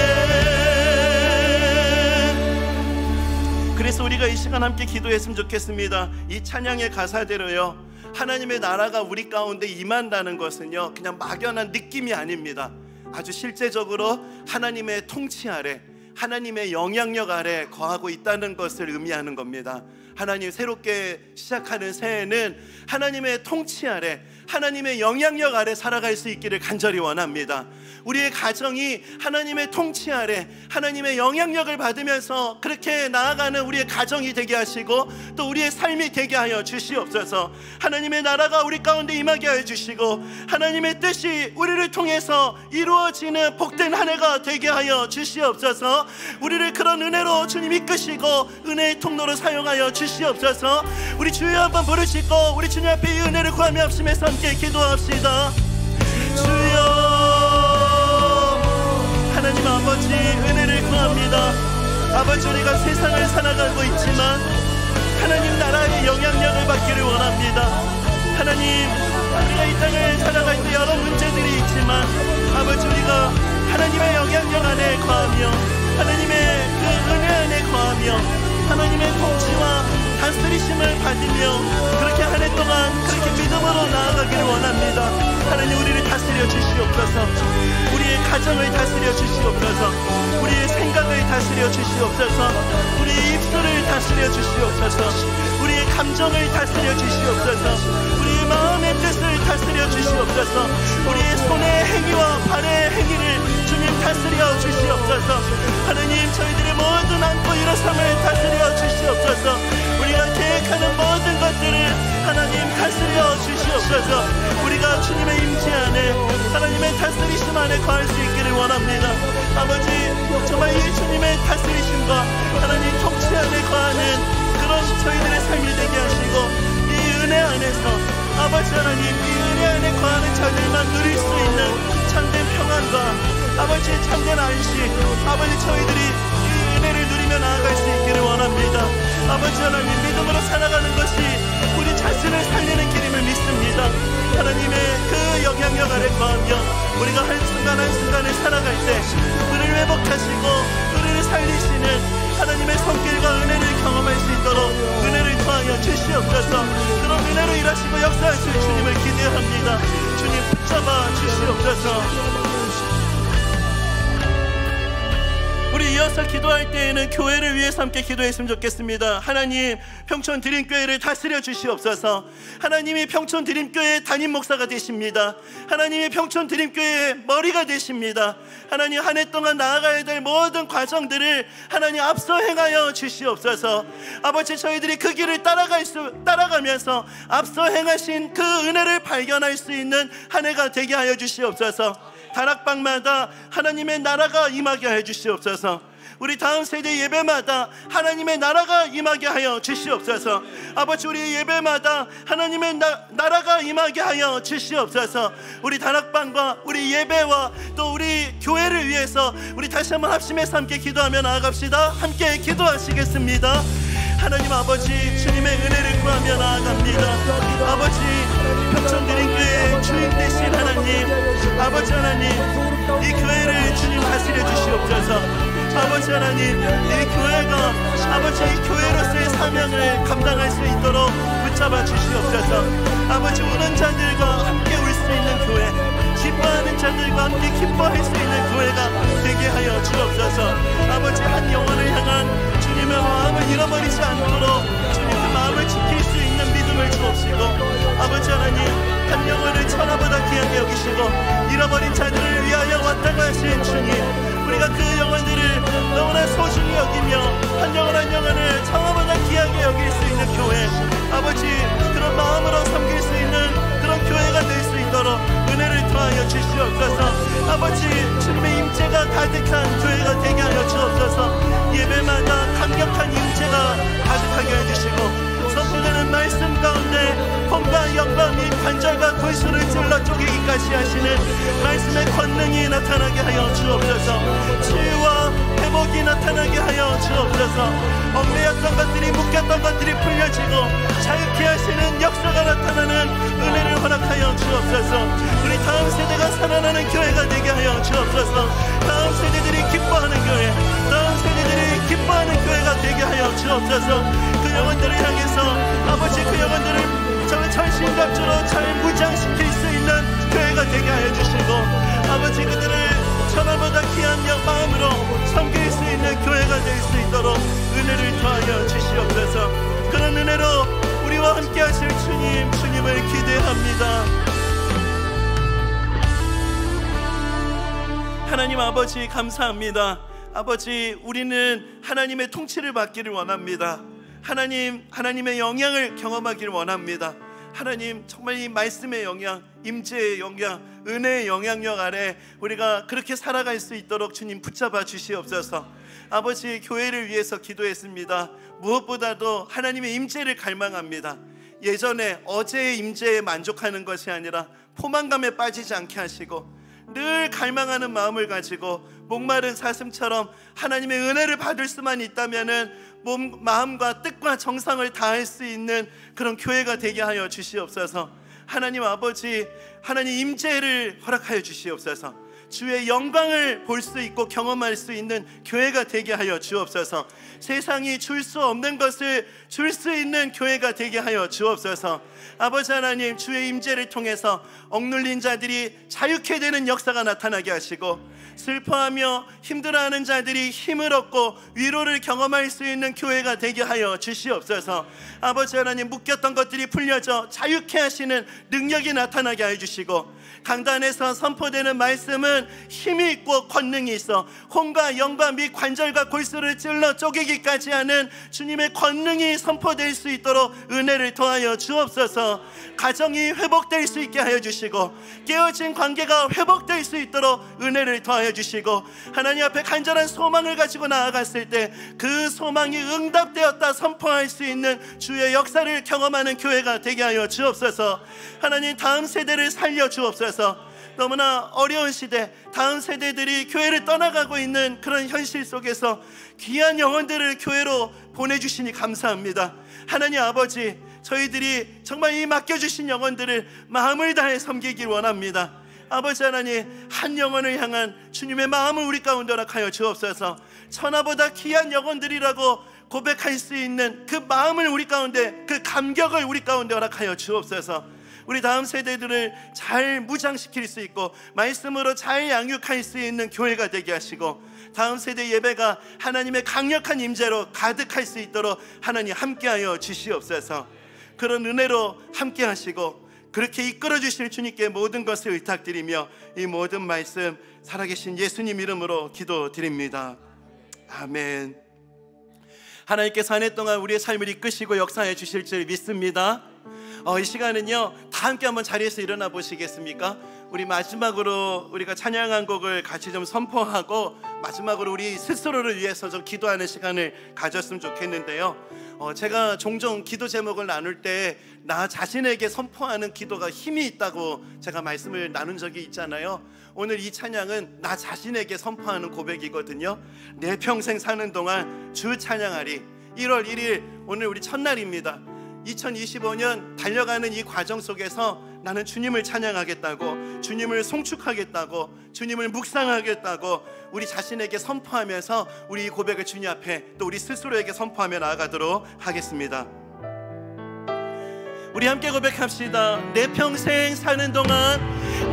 그래서 우리가 이 시간 함께 기도했으면 좋겠습니다. 이 찬양의 가사대로요, 하나님의 나라가 우리 가운데 임한다는 것은요 그냥 막연한 느낌이 아닙니다. 아주 실제적으로 하나님의 통치 아래, 하나님의 영향력 아래 거하고 있다는 것을 의미하는 겁니다. 하나님 새롭게 시작하는 새해는 하나님의 통치 아래, 하나님의 영향력 아래 살아갈 수 있기를 간절히 원합니다. 우리의 가정이 하나님의 통치 아래 하나님의 영향력을 받으면서 그렇게 나아가는 우리의 가정이 되게 하시고 또 우리의 삶이 되게 하여 주시옵소서. 하나님의 나라가 우리 가운데 임하게 하여 주시고 하나님의 뜻이 우리를 통해서 이루어지는 복된 한 해가 되게 하여 주시옵소서. 우리를 그런 은혜로 주님 이끄시고 은혜의 통로로 사용하여 주시옵소서. 우리 주여 한번 부르시고 우리 주님 앞에 이 은혜를 구하며 합심해서 함께 기도합시다. 주여 하나님 아버지 은혜를 구합니다. 아버지 우리가 세상을 살아가고 있지만 하나님 나라의 영향력을 받기를 원합니다. 하나님 우리가 이 땅을 살아갈 때 여러 문제들이 있지만 아버지 받으며 하나님의 통치와 다스리심을 받으며 그렇게 한 해 동안 그렇게 믿음으로 나아가기를 원합니다. 하나님, 우리를 다스려 주시옵소서. 우리의 가정을 다스려 주시옵소서. 우리의 생각을 다스려 주시옵소서. 우리의 입술을 다스려 주시옵소서. 우리의 감정을 다스려 주시옵소서. 우리의 마음의 뜻을 다스려 주시옵소서. 우리의 손의 행위와 발의 행위를 주님 다스려 주시옵소서. 하나님, 저희들의 모든 안고 일어섬을 다스려 주시옵소서. 우리가 계획하는 모든 것들을 하나님 다스려 주시옵소서. 우리가 주님의 임재 안에 하나님의 다스리심 안에 거할 수 있기를 원합니다. 아버지, 정말 이 주님의 다스리심과 하나님 통치 안에 거하는 그런 저희들의 삶이 되게 하시고, 이 은혜 안에서 아버지 하나님, 이 은혜 안에 거하는 자들만 누릴 수 있는 참된 평안과 아버지 참된 안식, 아버지 저희들이 이 은혜를 누리며 나아갈 수 있기를 원합니다. 아버지 하나님, 믿음으로 살아가는 것이 우리 자신을 살리는 길임을 믿습니다. 하나님의 그 영향력 아래 거하며 우리가 한순간 한순간을 살아갈 때 우리를 회복하시고 우리를 살리시는 하나님의 손길과 은혜를 경험할 수 있도록 은혜를 더하여 주시옵소서. 그런 은혜로 일하시고 역사하실 주님을 기대합니다. 주님 붙잡아 주시옵소서. 우리 이어서 기도할 때에는 교회를 위해서 함께 기도했으면 좋겠습니다. 하나님, 평촌 드림교회를 다스려 주시옵소서. 하나님이 평촌 드림교회의 담임 목사가 되십니다. 하나님이 평촌 드림교회의 머리가 되십니다. 하나님, 한 해 동안 나아가야 될 모든 과정들을 하나님 앞서 행하여 주시옵소서. 아버지, 저희들이 그 길을 따라가면서 앞서 행하신 그 은혜를 발견할 수 있는 한 해가 되게 하여 주시옵소서. 다락방마다 하나님의 나라가 임하게 하여 주시옵소서. 우리 다음 세대 예배마다 하나님의 나라가 임하게 하여 주시옵소서. 아버지, 우리 예배마다 하나님의 나라가 임하게 하여 주시옵소서. 우리 다락방과 우리 예배와 또 우리 교회를 위해서 우리 다시 한번 합심해서 함께 기도하며 나아갑시다. 함께 기도하시겠습니다. 하나님 아버지, 주님의 은혜를 구하며 나아갑니다. 아버지, 평촌드림교회의 주인 되신 하나님, 아버지 하나님, 이 교회를 주님 다스려 주시옵소서. 아버지 하나님, 이 교회가 아버지 이 교회로서의 사명을 감당할 수 있도록 붙잡아 주시옵소서. 아버지, 우는 자들과 함께 울 수 있는 교회, 기뻐하는 자들과 함께 기뻐할 수 있는 교회가 되게 하여 주옵소서. 아버지, 한 영혼을 향한 주님의 마음을 잃어버리지 않도록 주님 그 마음을 지킬 수 있는 믿음을 주옵시고, 아버지 하나님, 한 영혼을 천하보다 귀하게 여기시고 잃어버린 자들을 위하여 왔다가 하신 주님, 우리가 그 영혼들을 너무나 소중히 여기며 한 영혼 한 영혼을 천하보다 귀하게 여길 수 있는 교회, 아버지, 그런 마음으로 섬길 수 있는 그런 교회가 될 수 있도록 은혜를 더하여 주시옵소서. 아버지, 주님의 임재가 가득한 교회가 되게 하여 주옵소서. 예배마다 강력한 임재가 가득하게 해주시고, 선포되는 말씀 가운데 봄과 영과 및 관절과 골수를 찔러 쪼개기까지 하시는 말씀의 권능이 나타나게 하여 주옵소서. 치유와 회복이 나타나게 하여 주옵소서. 얽매였던 것들이, 묶였던 것들이 풀려지고 자유케 하시는 역사가 나타나는 은혜를 허락하여 주옵소서. 우리 다음 세대가 살아나는 교회가 되게 하여 주옵소서. 다음 세대들이 기뻐하는 교회, 다음 세대들이 기뻐하는 교회가 되게 하여 주옵소서. 그 영혼들을 향해서 아버지, 그 영혼들을 정말 전신갑주로 잘 무장시킬 수 있는 교회가 되게 하여 주시고, 아버지, 그들을 천하보다 귀한 마음으로 섬길 수 있는 교회가 될 수 있도록 은혜를 더하여 주시옵소서. 그런 은혜로 우리와 함께 하실 주님을 기대합니다. 하나님 아버지, 감사합니다. 아버지, 우리는 하나님의 통치를 받기를 원합니다. 하나님의 영향을 경험하기를 원합니다. 하나님, 정말 이 말씀의 영향, 임재의 영향, 은혜의 영향력 아래 우리가 그렇게 살아갈 수 있도록 주님 붙잡아 주시옵소서. 아버지, 교회를 위해서 기도했습니다. 무엇보다도 하나님의 임재를 갈망합니다. 예전에 어제의 임재에 만족하는 것이 아니라 포만감에 빠지지 않게 하시고 늘 갈망하는 마음을 가지고 목마른 사슴처럼 하나님의 은혜를 받을 수만 있다면은 마음과 뜻과 정성을 다할 수 있는 그런 교회가 되게 하여 주시옵소서. 하나님 아버지, 하나님 임재를 허락하여 주시옵소서. 주의 영광을 볼 수 있고 경험할 수 있는 교회가 되게 하여 주옵소서. 세상이 줄 수 없는 것을 줄 수 있는 교회가 되게 하여 주옵소서. 아버지 하나님, 주의 임재를 통해서 억눌린 자들이 자유케 되는 역사가 나타나게 하시고, 슬퍼하며 힘들어하는 자들이 힘을 얻고 위로를 경험할 수 있는 교회가 되게 하여 주시옵소서. 아버지 하나님, 묶였던 것들이 풀려져 자유케 하시는 능력이 나타나게 해주시고, 강단에서 선포되는 말씀은 힘이 있고 권능이 있어 혼과 영과 및 관절과 골수를 찔러 쪼개기까지 하는 주님의 권능이 선포될 수 있도록 은혜를 더하여 주옵소서. 가정이 회복될 수 있게 하여 주시고, 깨어진 관계가 회복될 수 있도록 은혜를 더하여 주시고, 하나님 앞에 간절한 소망을 가지고 나아갔을 때 그 소망이 응답되었다 선포할 수 있는 주의 역사를 경험하는 교회가 되게 하여 주옵소서. 하나님, 다음 세대를 살려 주옵소서. 너무나 어려운 시대, 다음 세대들이 교회를 떠나가고 있는 그런 현실 속에서 귀한 영혼들을 교회로 보내주시니 감사합니다. 하나님 아버지, 저희들이 정말 이 맡겨주신 영혼들을 마음을 다해 섬기길 원합니다. 아버지 하나님, 한 영혼을 향한 주님의 마음을 우리 가운데 허락하여 주옵소서. 천하보다 귀한 영혼들이라고 고백할 수 있는 그 마음을 우리 가운데, 그 감격을 우리 가운데 허락하여 주옵소서. 우리 다음 세대들을 잘 무장시킬 수 있고 말씀으로 잘 양육할 수 있는 교회가 되게 하시고, 다음 세대 예배가 하나님의 강력한 임재로 가득할 수 있도록 하나님 함께하여 주시옵소서. 그런 은혜로 함께 하시고 그렇게 이끌어 주실 주님께 모든 것을 의탁드리며 이 모든 말씀 살아계신 예수님 이름으로 기도드립니다. 아멘. 하나님께서 한 해 동안 우리의 삶을 이끄시고 역사해 주실 줄 믿습니다. 이 시간은요, 다 함께 한번 자리에서 일어나 보시겠습니까? 우리 마지막으로 우리가 찬양한 곡을 같이 좀 선포하고 마지막으로 우리 스스로를 위해서 좀 기도하는 시간을 가졌으면 좋겠는데요. 제가 종종 기도 제목을 나눌 때 나 자신에게 선포하는 기도가 힘이 있다고 제가 말씀을 나눈 적이 있잖아요. 오늘 이 찬양은 나 자신에게 선포하는 고백이거든요. 내 평생 사는 동안 주 찬양하리. 1월 1일 오늘 우리 첫날입니다. 2025년 달려가는 이 과정 속에서 나는 주님을 찬양하겠다고, 주님을 송축하겠다고, 주님을 묵상하겠다고 우리 자신에게 선포하면서 우리 이 고백을 주님 앞에 또 우리 스스로에게 선포하며 나아가도록 하겠습니다. 우리 함께 고백합시다. 내 평생 사는 동안,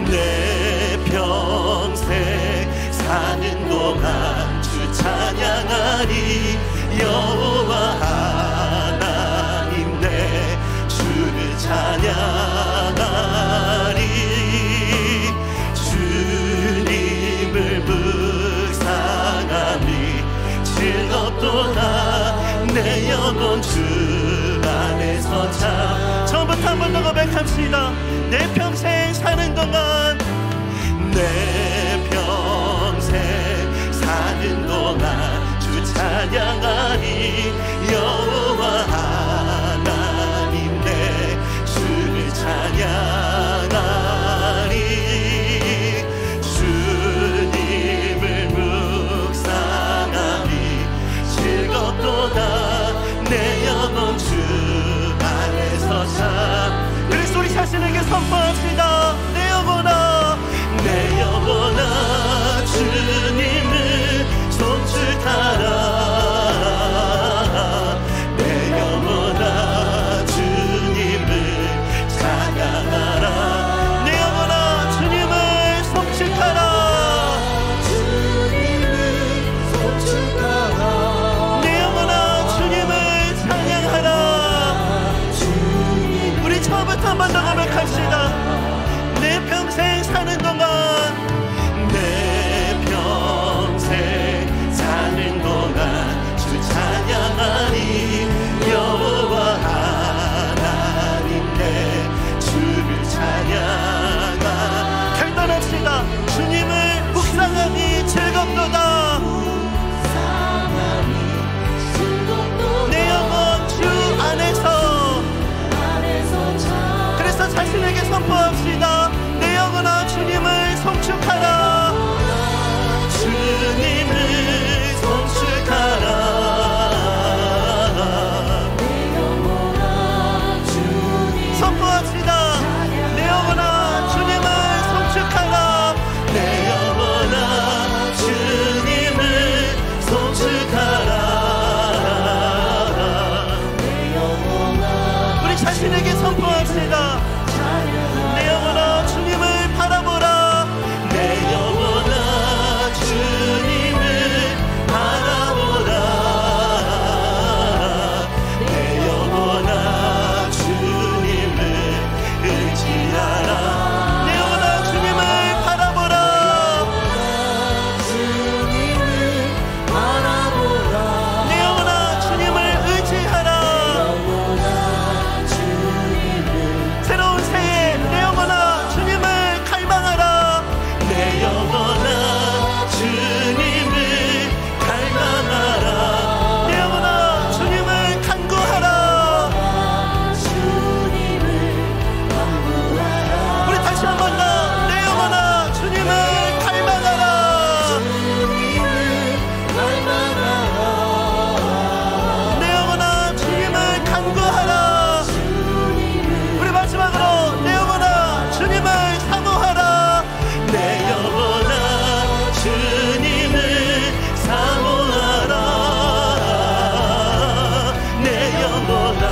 내 평생 사는 동안 주 찬양하리. 여호와 하나님 내 주를 찬양하리. 주님을 묵상하니 즐겁도다. 내 영혼 주 안에서 참. 처음부터 한 번 더 고백합시다. 내 평생 사는 동안, 내 평생 사는 동안 주 찬양하리. 여호와 하나님 내 주를 찬양하리. 주님을 묵상하니 즐겁도다. 내 영혼 주 안에서 참. 그래서 우리 자신에게 선포합시다. 내 영혼아, 내 영혼아, 주님을 송축하라. 내 영혼아, 주님을 찬양하라. 내 영혼아, 주님을 송축하라. 주님을 송축하라. 내 영혼아, 주님을 찬양하라. 우리 처음부터 한 번 더 고백합시다. 내 평생 사는 동안, 내 평생 사는 동안 주 찬양하리. 여호와 하나님 내 주를 찬양하. 결단합시다. 주님을 묵상하니 즐겁도다. 내 영혼 주 안에서. 그래서 자신에게 선포합시다. 내 영혼아, 주님을 송축하라. 주님을 송축하라. 선포합시다. 내 영혼아, 주님을 송축하라. 내 영혼 기도합시다. 내 영혼아 주님을 바라보라. 내 영혼아 주님을 바라보라. 내 영혼아 주님을 의지하라. 내 영혼아 주님을 바라보라. 내 영혼아 주님을 의지하라. 새로운 새해 내 영혼아 주님을 갈망하라. 내 영혼아 주님을 갈망하라. 내 영혼아 주님을 간구하라. 우리 다시 한 번 더 내 영혼아 주님을 갈망하라. 내 영혼아 주님을 간구하라. 우리 마지막으로 내 영혼아 주님을 사모하라. 내 영혼아 주님을 사모하라. 내 영혼아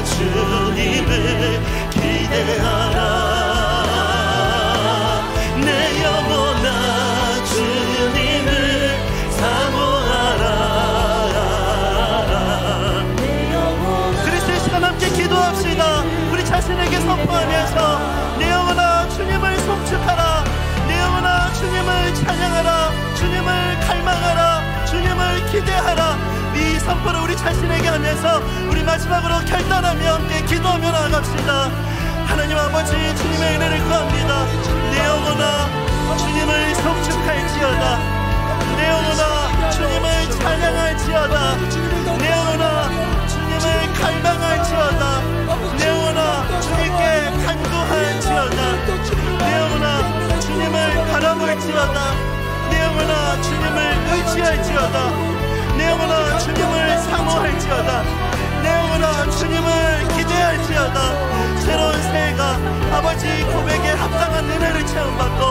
주님을 기대하라. 내 영혼아 주님을 사모하라. 그리스도의 시간 함께 기도합시다. 우리 자신에게 선포하면서 내 영혼아 주님을 송축하라. 내 영혼아 주님을 찬양하라. 주님을 갈망하라. 주님을 기대하라. 이 선포를 우리 자신에게 하면서 우리 마지막으로 결단하며 함께 기도하며 나아갑시다. 하나님 아버지 주님의 은혜를 구합니다. 내 영혼아 주님을 송축할지어다. 내 영혼아 주님을 찬양할지어다. 내 영혼아 주님을 갈망할지어다. 내 영혼아 주님께 간구할지어다. 내 영혼아 주님을 바라볼지어다. 내 영혼아 주님을 의지할지어다. 내 영혼아 주님을 사모할지어다. 내 영혼아 주님을 기대할지어다. 새로운 새해가 아버지 고백에 합당한 은혜를 체험받고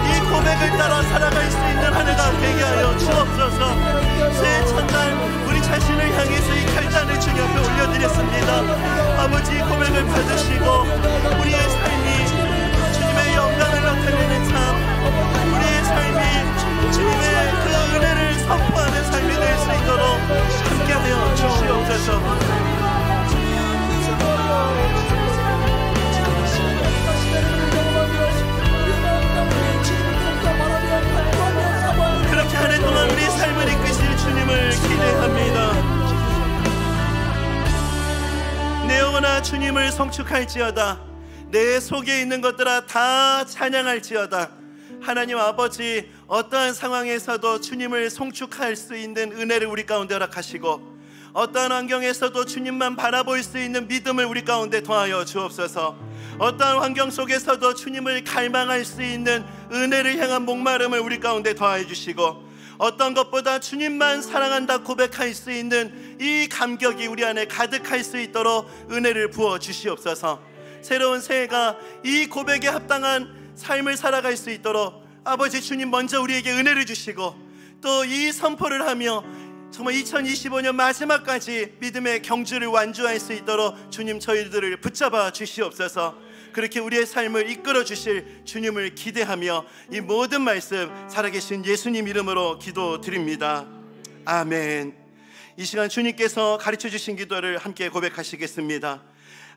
이 고백을 따라 살아갈 수 있는 한 해가 되게 하여 주옵소서. 새해 첫날 우리 자신을 향해서 이 결단을 주님 앞에 올려드렸습니다. 아버지 고백을 받으시고 우리의 삶이 주님의 영광을 나타내는 삶, 우리의 삶이 주님의 그 은혜를 선포하는 삶이 될 수 있도록 함께하여 주시옵소서. 그렇게 한 해 동안 우리의 삶을 이끄실 주님을 기대합니다. 내 영혼아 주님을 송축할지어다. 내 속에 있는 것들아 다 찬양할지어다. 하나님 아버지 어떠한 상황에서도 주님을 송축할 수 있는 은혜를 우리 가운데 허락하시고 어떠한 환경에서도 주님만 바라볼 수 있는 믿음을 우리 가운데 더하여 주옵소서. 어떠한 환경 속에서도 주님을 갈망할 수 있는 은혜를 향한 목마름을 우리 가운데 더하여 주시고 어떤 것보다 주님만 사랑한다 고백할 수 있는 이 감격이 우리 안에 가득할 수 있도록 은혜를 부어 주시옵소서. 새로운 새해가 이 고백에 합당한 삶을 살아갈 수 있도록 아버지 주님 먼저 우리에게 은혜를 주시고 또 이 선포를 하며 정말 2025년 마지막까지 믿음의 경주를 완주할 수 있도록 주님 저희들을 붙잡아 주시옵소서. 그렇게 우리의 삶을 이끌어 주실 주님을 기대하며 이 모든 말씀 살아계신 예수님 이름으로 기도드립니다. 아멘. 이 시간 주님께서 가르쳐 주신 기도를 함께 고백하시겠습니다.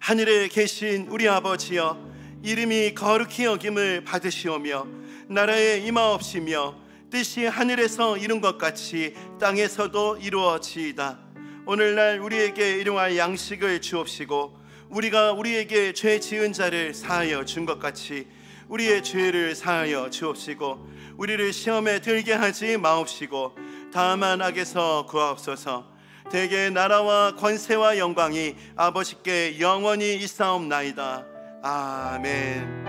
하늘에 계신 우리 아버지여, 이름이 거룩히 여김을 받으시오며 나라에 임하옵시며 뜻이 하늘에서 이룬 것 같이 땅에서도 이루어지이다. 오늘날 우리에게 일용할 양식을 주옵시고 우리가 우리에게 죄 지은 자를 사하여 준 것 같이 우리의 죄를 사하여 주옵시고 우리를 시험에 들게 하지 마옵시고 다만 악에서 구하옵소서. 대개 나라와 권세와 영광이 아버지께 영원히 있사옵나이다. 아멘.